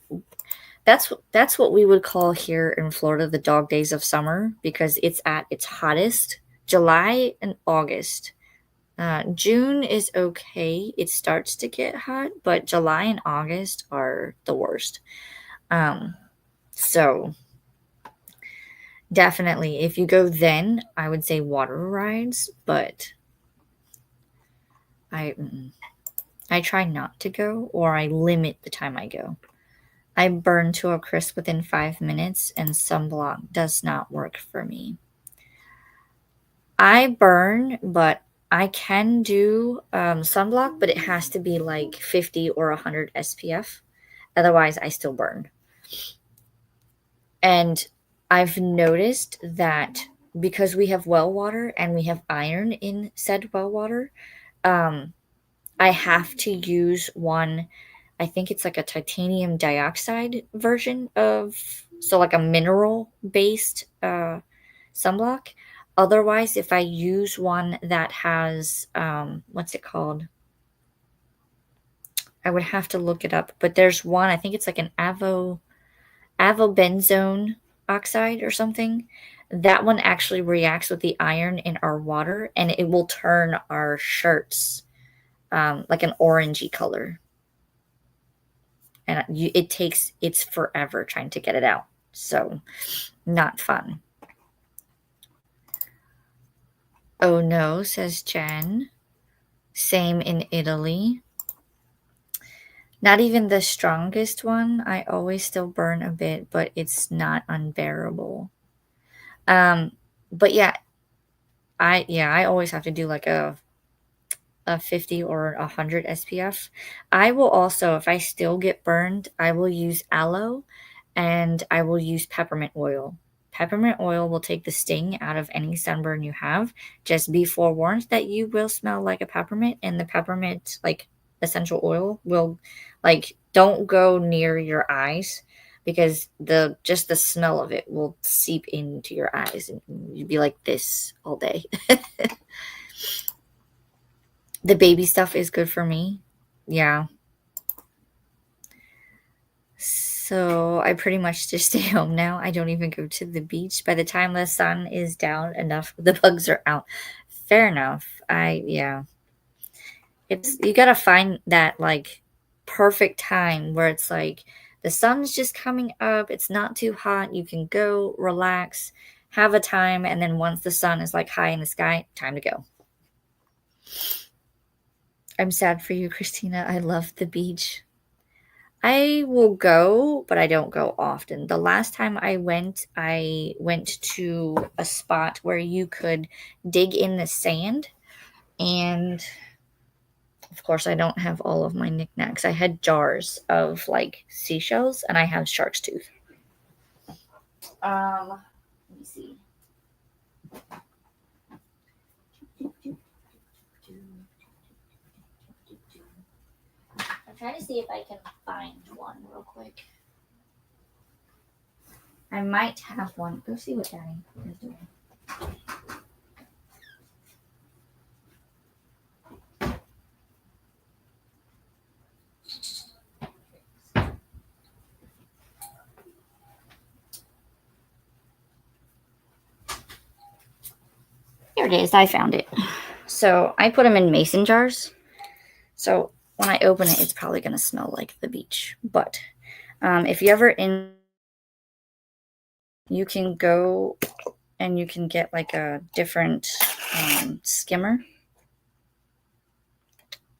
that's what we would call here in Florida the dog days of summer because it's at its hottest. July and August. June is okay. It starts to get hot, but July and August are the worst. So definitely, if you go then, I would say water rides, but I I try not to go or I limit the time I go. I burn to a crisp within 5 minutes, and sunblock does not work for me. I burn, but I can do sunblock, but it has to be like 50 or 100 SPF. Otherwise, I still burn. And I've noticed that because we have well water and we have iron in said well water, um, I have to use one. I think it's like a titanium dioxide version of, so like a mineral based sunblock. Otherwise, if I use one that has, what's it called? I would have to look it up, but there's one, I think it's like an avobenzone oxide or something. That one actually reacts with the iron in our water and it will turn our shirts like an orangey color. And it's forever trying to get it out. So, not fun. Oh no, says Jen. Same in Italy. Not even the strongest one. I always still burn a bit, but it's not unbearable. Um, but yeah, I always have to do like a 50 or 100 SPF. I will also, if I still get burned, I will use aloe and I will use peppermint oil. Peppermint oil will take the sting out of any sunburn you have. Just be forewarned that you will smell like a peppermint, and the peppermint, like essential oil, will, like, don't go near your eyes because the smell of it will seep into your eyes and you'd be like this all day. The baby stuff is good for me. Yeah. So I pretty much just stay home now. I don't even go to the beach. By the time the sun is down enough, the bugs are out. Fair enough. Yeah. It's you gotta find that like perfect time where it's like the sun's just coming up, it's not too hot, you can go relax, have a time, and then once the sun is like high in the sky, time to go. I'm sad for you, Christina. I love the beach. I will go, but I don't go often. The last time I went to a spot where you could dig in the sand. And of course, I don't have all of my knickknacks. I had jars of like seashells and I have shark's tooth. Let me see. I'm trying to see if I can find one real quick. I might have one. Go see what Daddy is doing. Here it is. I found it. So I put them in mason jars. So when I open it, it's probably going to smell like the beach. But if you ever you can go and you can get like a different skimmer.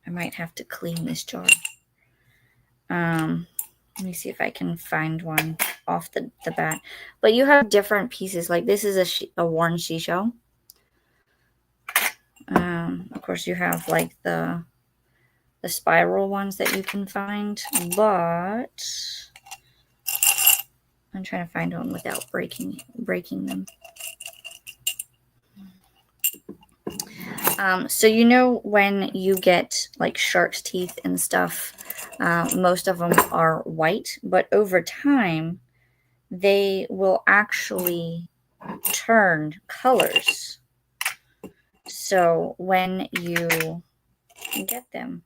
I might have to clean this jar. Let me see if I can find one off the bat. But you have different pieces. Like this is a worn seashell. Of course, you have like the spiral ones that you can find, but I'm trying to find one without breaking them. So you know when you get like shark's teeth and stuff, most of them are white, but over time they will actually turn colors. So when you get them,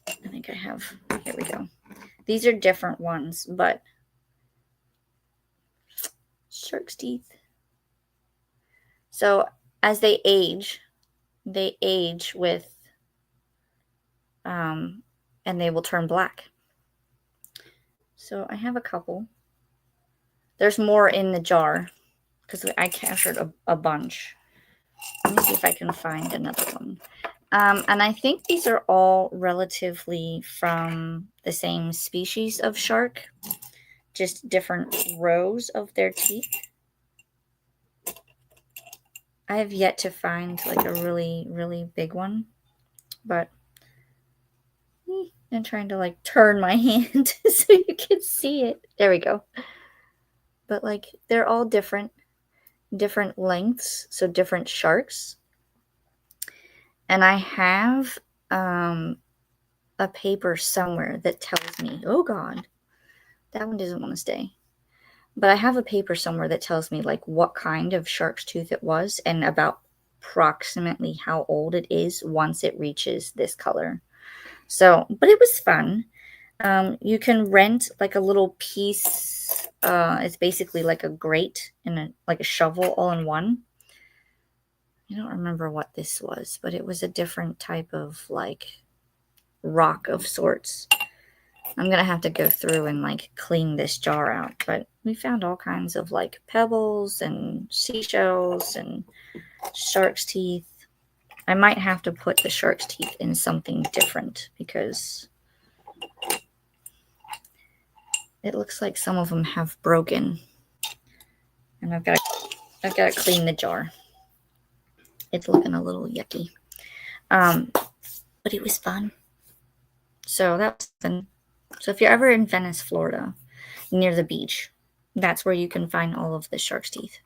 I think I have, here we go. These are different ones, but shark's teeth. So as they age with, and they will turn black. So I have a couple. There's more in the jar because I captured a bunch. Let me see if I can find another one. And I think these are all relatively from the same species of shark, just different rows of their teeth. I have yet to find like a really, really big one, but I'm trying to like turn my hand so you can see it. There we go. But like they're all different lengths, so different sharks. And I have a paper somewhere that tells me, oh God, that one doesn't want to stay. But I have a paper somewhere that tells me like what kind of shark's tooth it was and about approximately how old it is once it reaches this color. So, but it was fun. You can rent like a little piece. It's basically like a grate and like a shovel all in one. I don't remember what this was, but it was a different type of like rock of sorts. I'm going to have to go through and like clean this jar out, but we found all kinds of like pebbles and seashells and shark's teeth. I might have to put the shark's teeth in something different because it looks like some of them have broken. And I've got to clean the jar. It's looking a little yucky. But it was fun. So that was fun. So if you're ever in Venice, Florida, near the beach, that's where you can find all of the shark's teeth.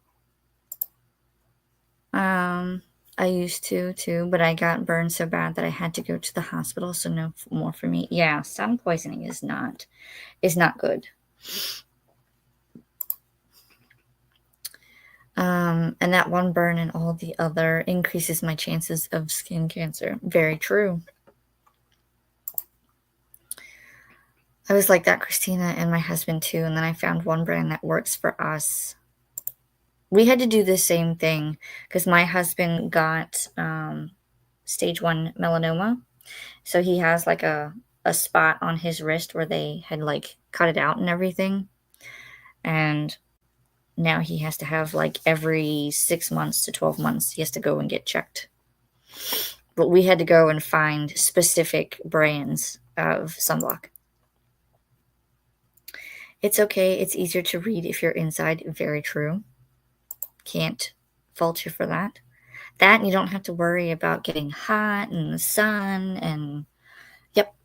I used to too, but I got burned so bad that I had to go to the hospital. So no more for me. Yeah, sun poisoning is not good. And that one burn and all the other increases my chances of skin cancer. Very true. I was like that, Christina, and my husband too. And then I found one brand that works for us. We had to do the same thing because my husband got stage 1 melanoma. So he has like a spot on his wrist where they had like cut it out and everything. And now he has to have like every 6 months to 12 months, he has to go and get checked. But we had to go and find specific brands of sunblock. It's okay. It's easier to read if you're inside. Very true. Can't fault you for that. That, and you don't have to worry about getting hot in the sun. And yep.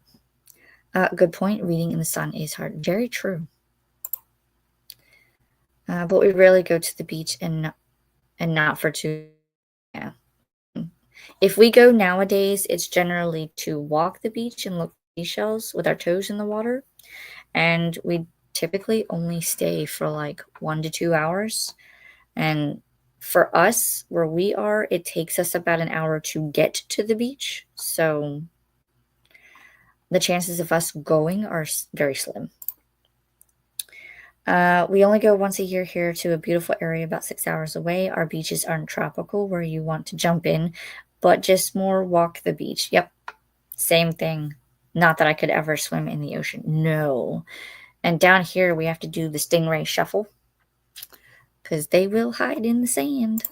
Good point. Reading in the sun is hard. Very true. But we rarely go to the beach and not for two. Yeah. If we go nowadays, it's generally to walk the beach and look at seashells with our toes in the water. And we typically only stay for like 1 to 2 hours. And for us, where we are, it takes us about an hour to get to the beach. So the chances of us going are very slim. We only go once a year here to a beautiful area about 6 hours away. Our beaches aren't tropical where you want to jump in, but just more walk the beach. Yep, same thing. Not that I could ever swim in the ocean. No. And down here, we have to do the stingray shuffle because they will hide in the sand.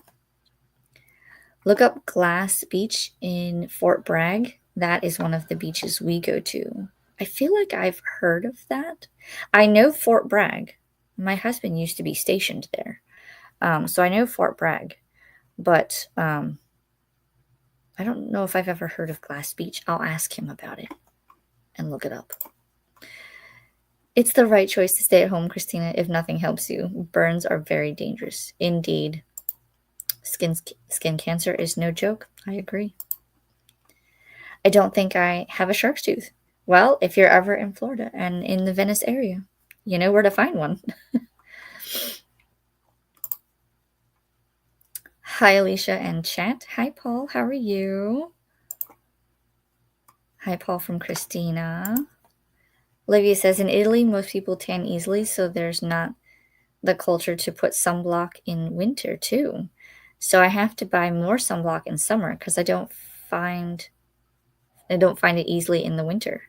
Look up Glass Beach in Fort Bragg. That is one of the beaches we go to. I feel like I've heard of that. I know Fort Bragg. My husband used to be stationed there. So I know Fort Bragg. But I don't know if I've ever heard of Glass Beach. I'll ask him about it and look it up. It's the right choice to stay at home, Christina, if nothing helps you. Burns are very dangerous. Indeed. Skin cancer is no joke. I agree. I don't think I have a shark's tooth. Well, if you're ever in Florida and in the Venice area, you know where to find one. Hi, Alicia and chat. Hi, Paul. How are you? Hi, Paul from Christina. Olivia says, in Italy, most people tan easily, so there's not the culture to put sunblock in winter, too. So I have to buy more sunblock in summer because I don't find it easily in the winter.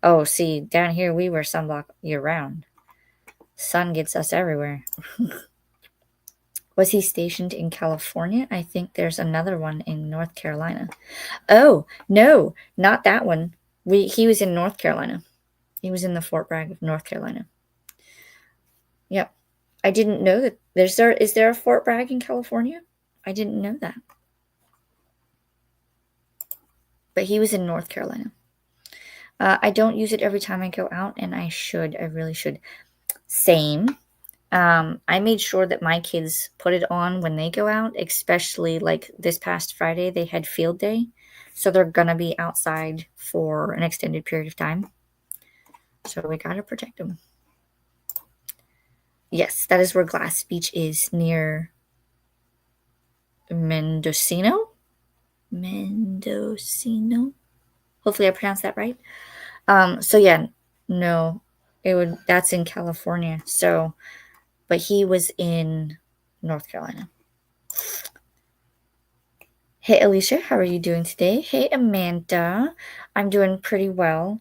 Oh, see, down here we wear sunblock year-round. Sun gets us everywhere. Was he stationed in California? I think there's another one in North Carolina. Oh, no, not that one. He was in North Carolina. He was in the Fort Bragg of North Carolina. Yep. I didn't know that. Is there a Fort Bragg in California? I didn't know that. But he was in North Carolina. I don't use it every time I go out, and I should. I really should. Same. I made sure that my kids put it on when they go out, especially like this past Friday, they had field day. So they're going to be outside for an extended period of time. So we got to protect them. Yes, that is where Glass Beach is, near Mendocino. Hopefully I pronounced that right. So yeah, no, that's in California. So, but he was in North Carolina. Hey, Alicia, how are you doing today? Hey, Amanda, I'm doing pretty well.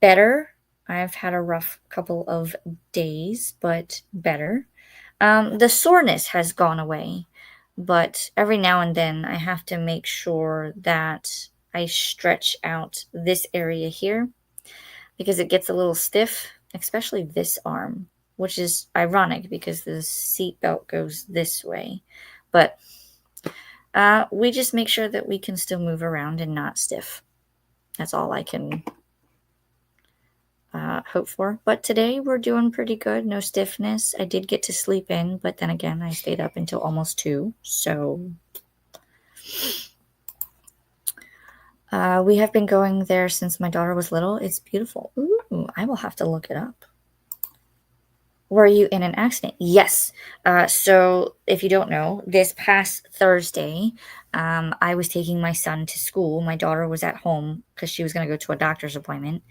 Better. I've had a rough couple of days, but better. The soreness has gone away, but every now and then I have to make sure that I stretch out this area here because it gets a little stiff, especially this arm, which is ironic because the seat belt goes this way. But we just make sure that we can still move around and not stiff. That's all I can hope for. But today we're doing pretty good. No stiffness. I did get to sleep in, but then again, I stayed up until almost 2. So we have been going there since my daughter was little. It's beautiful. Ooh, I will have to look it up. Were you in an accident? Yes. So if you don't know, this past Thursday, I was taking my son to school. My daughter was at home because she was going to go to a doctor's appointment.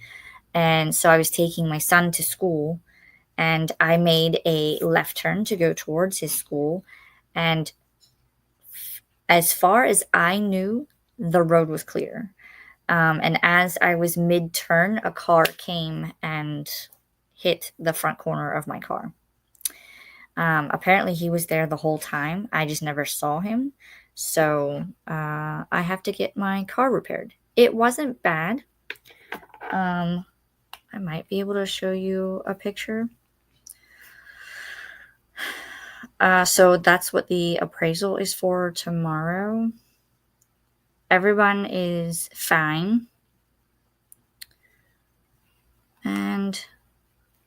And so I was taking my son to school, and I made a left turn to go towards his school. And as far as I knew, the road was clear. And as I was mid-turn, a car came and hit the front corner of my car. Apparently, he was there the whole time. I just never saw him. So I have to get my car repaired. It wasn't bad. I might be able to show you a picture. So that's what the appraisal is for tomorrow. Everyone is fine. And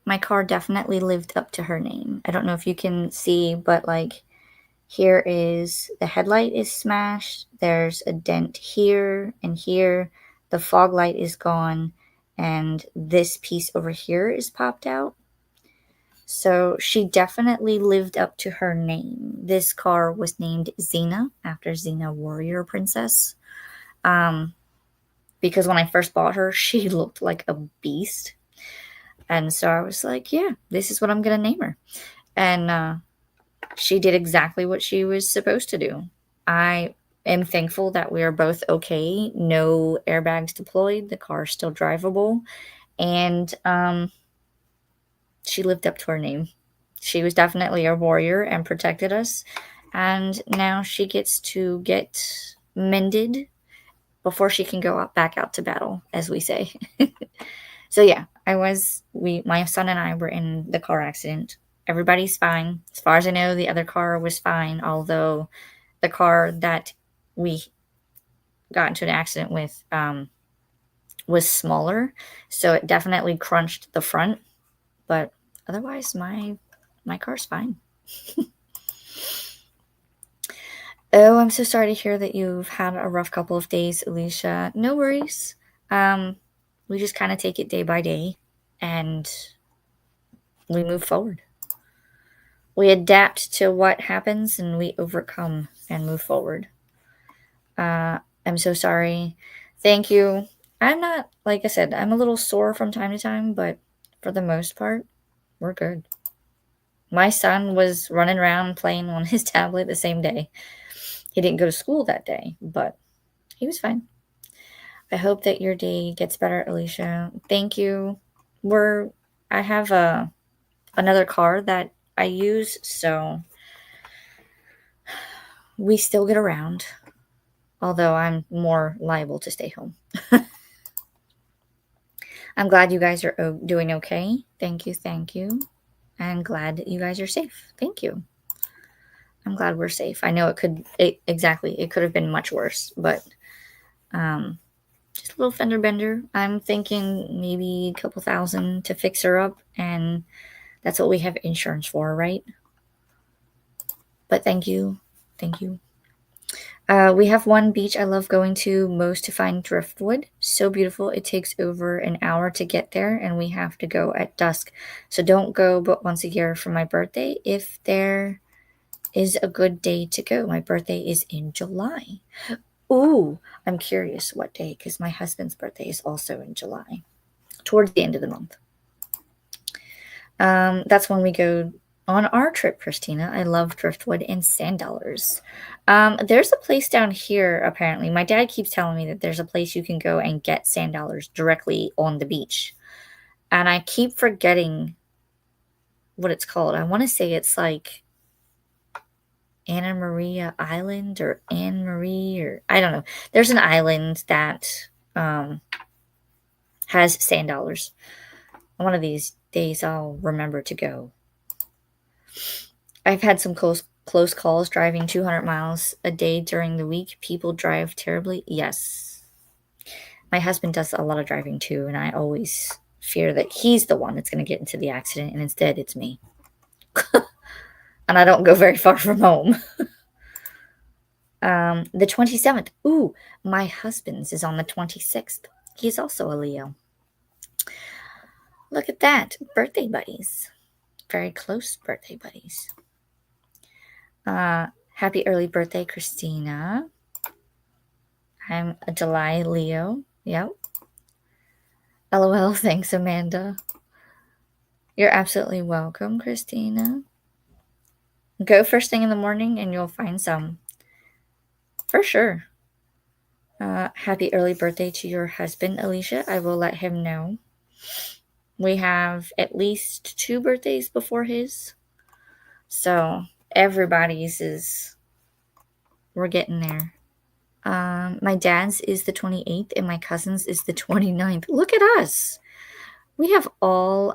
my car definitely lived up to her name. I don't know if you can see, but like here is the headlight is smashed. There's a dent here and here. The fog light is gone. And this piece over here is popped out. So she definitely lived up to her name. This car was named Xena after Xena Warrior Princess. Because when I first bought her, she looked like a beast. And so I was like, yeah, this is what I'm going to name her. And she did exactly what she was supposed to do. I am thankful that we are both okay. No airbags deployed. The car is still drivable. And she lived up to her name. She was definitely a warrior and protected us. And now she gets to get mended before she can go back out to battle, as we say. So yeah, my son and I were in the car accident. Everybody's fine. As far as I know, the other car was fine, although the car that we got into an accident with was smaller, so it definitely crunched the front. But otherwise, my car's fine. Oh, I'm so sorry to hear that you've had a rough couple of days, Alicia. No worries. We just kind of take it day by day, and we move forward. We adapt to what happens, and we overcome and move forward. I'm so sorry. Thank you. I'm not, like I said, I'm a little sore from time to time, but for the most part, we're good. My son was running around playing on his tablet the same day. He didn't go to school that day, but he was fine. I hope that your day gets better, Alicia. Thank you. I have another car that I use, so we still get around. Although I'm more liable to stay home. I'm glad you guys are doing okay. Thank you. I'm glad that you guys are safe. Thank you. I'm glad we're safe. I know it could have been much worse, but just a little fender bender. I'm thinking maybe a couple $1,000 to fix her up, and that's what we have insurance for, right? But thank you. We have one beach I love going to most to find driftwood. So beautiful. It takes over an hour to get there, and we have to go at dusk. So don't go but once a year for my birthday if there is a good day to go. My birthday is in July. Ooh, I'm curious what day, because my husband's birthday is also in July, towards the end of the month. That's when we go on our trip, Christina. I love driftwood and sand dollars. There's a place down here, apparently. My dad keeps telling me that there's a place you can go and get sand dollars directly on the beach. And I keep forgetting what it's called. I want to say it's like Anna Maria Island or Anne Marie, or I don't know. There's an island that has sand dollars. One of these days I'll remember to go. I've had some close calls driving 200 miles a day during the week. People drive terribly. Yes. My husband does a lot of driving too, and I always fear that he's the one that's going to get into the accident, and instead it's me. And I don't go very far from home. The 27th. Ooh, my husband's is on the 26th. He's also a Leo. Look at that. Birthday buddies. Very close birthday buddies. Happy early birthday, Christina. I'm a July Leo. Yep. LOL. Thanks, Amanda. You're absolutely welcome, Christina. Go first thing in the morning and you'll find some. For sure. Happy early birthday to your husband, Alicia. I will let him know. We have at least 2 birthdays before his. So everybody's is, we're getting there. My dad's is the 28th and my cousin's is the 29th. Look at us. We have all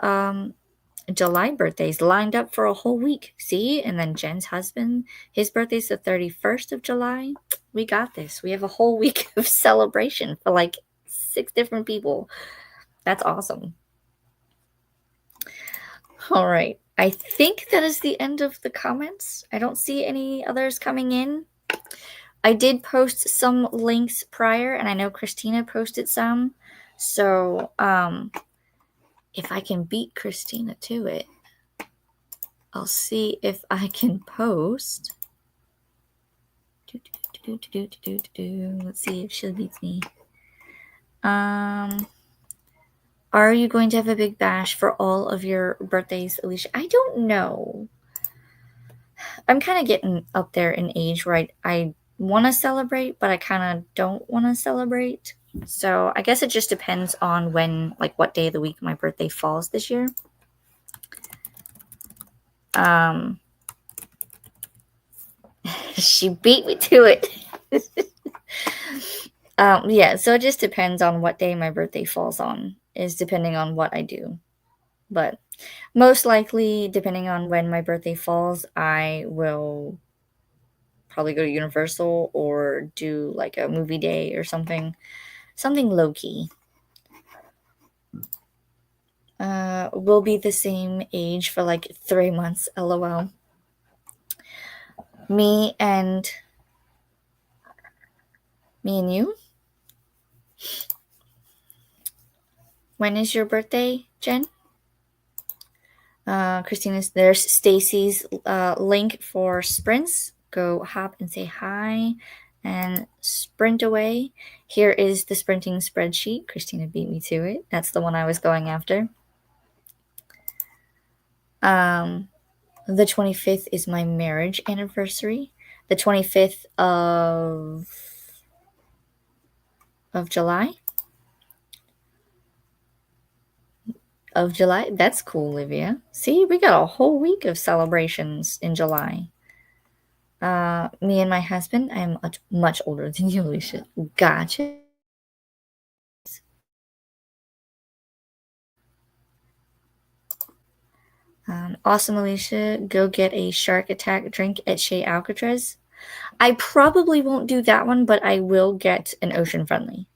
July birthdays lined up for a whole week. See? And then Jen's husband, his birthday's the 31st of July. We got this. We have a whole week of celebration for like 6 different people. That's awesome. All right. I think that is the end of the comments. I don't see any others coming in. I did post some links prior, and I know Christina posted some. So, if I can beat Christina to it, I'll see if I can post. Let's see if she beats me. Are you going to have a big bash for all of your birthdays, Alicia? I don't know. I'm kind of getting up there in age where I want to celebrate, but I kind of don't want to celebrate. So I guess it just depends on when, like what day of the week my birthday falls this year. She beat me to it. Yeah, so it just depends on what day my birthday falls on, is depending on what I do. But most likely, depending on when my birthday falls, I will probably go to Universal or do like a movie day or something low-key. We'll be the same age for like 3 months, LOL. Me and you? When is your birthday, Jen? Christina's, there's Stacy's link for sprints. Go hop and say hi and sprint away. Here is the sprinting spreadsheet. Christina beat me to it. That's the one I was going after. The 25th is my marriage anniversary. The 25th of July. That's cool, Olivia. See, we got a whole week of celebrations in July. Me and my husband, I am much older than you, Alicia. Gotcha. Awesome, Alicia. Go get a shark attack drink at Chez Alcatraz. I probably won't do that one, but I will get an ocean friendly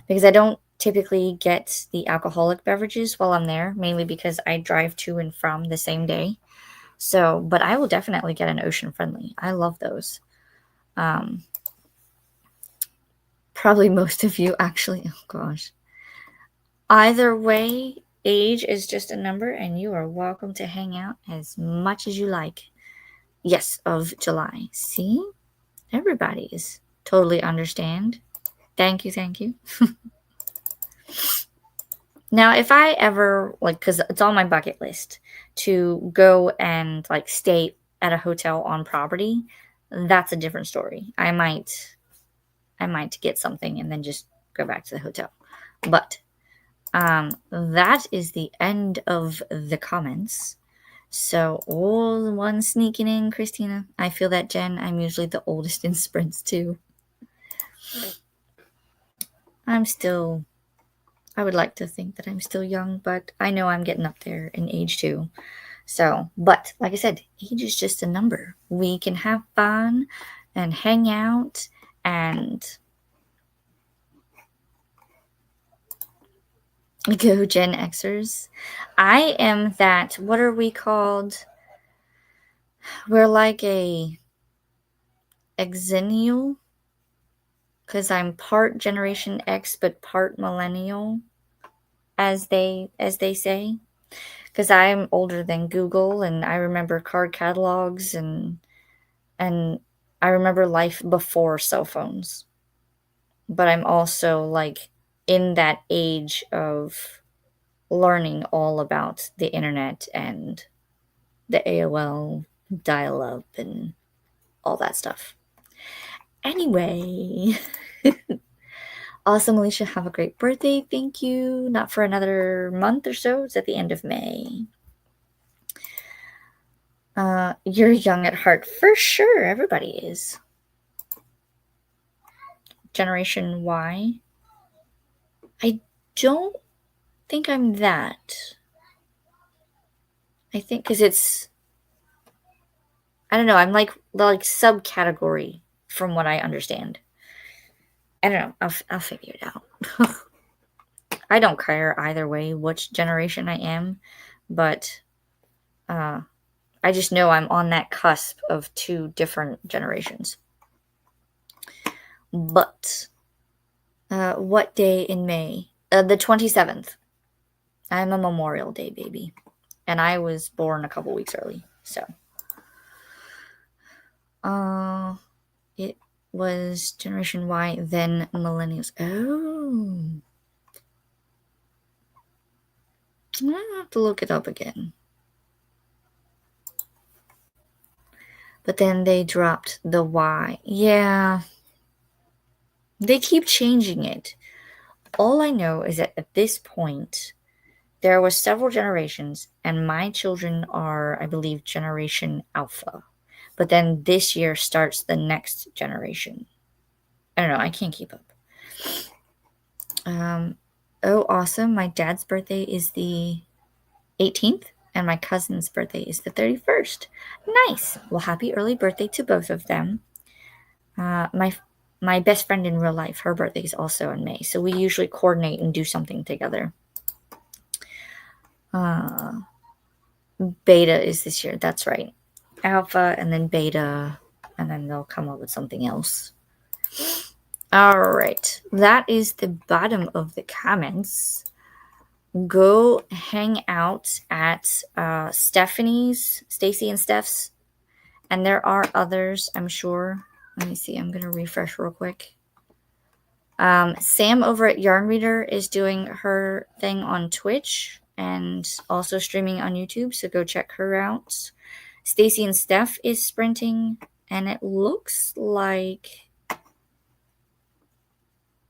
because I don't typically get the alcoholic beverages while I'm there, mainly because I drive to and from the same day. So, but I will definitely get an ocean friendly. I love those. Probably most of you actually. Oh gosh. Either way, age is just a number, and you are welcome to hang out as much as you like. Yes, of July. See? Everybody is totally understand. Thank you. Now, if I ever, like, because it's on my bucket list to go and, like, stay at a hotel on property, that's a different story. I might get something and then just go back to the hotel. But that is the end of the comments. So, one sneaking in, Christina. I feel that, Jen. I'm usually the oldest in sprints, too. I would like to think that I'm still young, but I know I'm getting up there in age, too. So, but like I said, age is just a number. We can have fun and hang out and go Gen Xers. I am that, what are we called? We're like a exennial because I'm part Generation X but part millennial, as they say. Because I'm older than Google, and I remember card catalogs, and I remember life before cell phones. But I'm also like in that age of learning all about the internet and the AOL dial up and all that stuff. Anyway, awesome, Alicia. Have a great birthday. Thank you. Not for another month or so. It's at the end of May. You're young at heart. For sure. Everybody is. Generation Y. I don't think I'm that. I think because it's, I don't know. I'm like the subcategory from what I understand. I don't know. I'll figure it out. I don't care either way which generation I am, but I just know I'm on that cusp of two different generations. But what day in May? The 27th. I'm a Memorial Day baby, and I was born a couple weeks early. So, it was Generation Y, then Millennials. Oh, I have to look it up again. But then they dropped the Y. Yeah. They keep changing it. All I know is that at this point, there was several generations, and my children are, I believe, Generation Alpha. But then this year starts the next generation. I don't know. I can't keep up. Oh, awesome. My dad's birthday is the 18th, and my cousin's birthday is the 31st. Nice. Well, happy early birthday to both of them. My best friend in real life, her birthday is also in May, so we usually coordinate and do something together. Beta is this year. That's right. Alpha and then beta, and then they'll come up with something else. All right. That is the bottom of the comments. Go hang out at Stacy and Steph's, and there are others, I'm sure. Let me see. I'm going to refresh real quick. Sam over at Yarn Reader is doing her thing on Twitch and also streaming on YouTube, so go check her out. Stacy and Steph is sprinting, and it looks like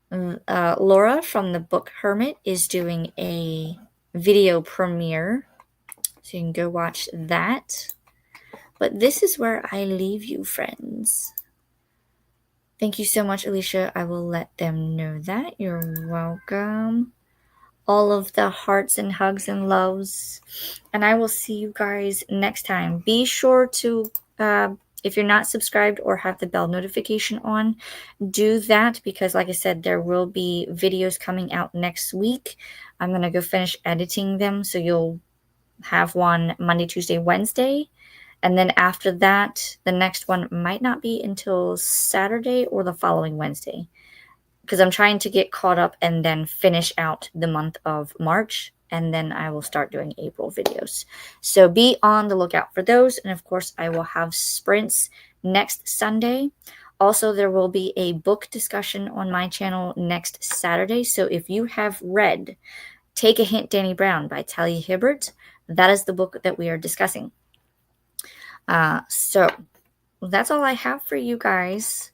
Laura from the Book Hermit is doing a video premiere, so you can go watch that. But this is where I leave you, friends. Thank you so much, Alicia. I will let them know that. You're welcome. All of the hearts and hugs and loves. And I will see you guys next time. Be sure to, if you're not subscribed or have the bell notification on, do that because, like I said, there will be videos coming out next week. I'm going to go finish editing them, so you'll have one Monday, Tuesday, Wednesday. And then after that, the next one might not be until Saturday or the following Wednesday, because I'm trying to get caught up and then finish out the month of March, and then I will start doing April videos. So be on the lookout for those. And of course, I will have sprints next Sunday. Also, there will be a book discussion on my channel next Saturday. So if you have read Take a Hint, Danny Brown by Talia Hibbert, that is the book that we are discussing. So that's all I have for you guys.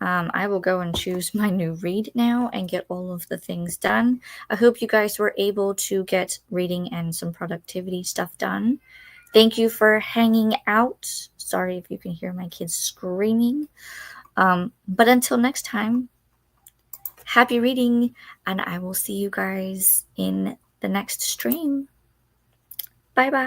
I will go and choose my new read now and get all of the things done. I hope you guys were able to get reading and some productivity stuff done. Thank you for hanging out. Sorry if you can hear my kids screaming. But until next time, happy reading, and I will see you guys in the next stream. Bye bye.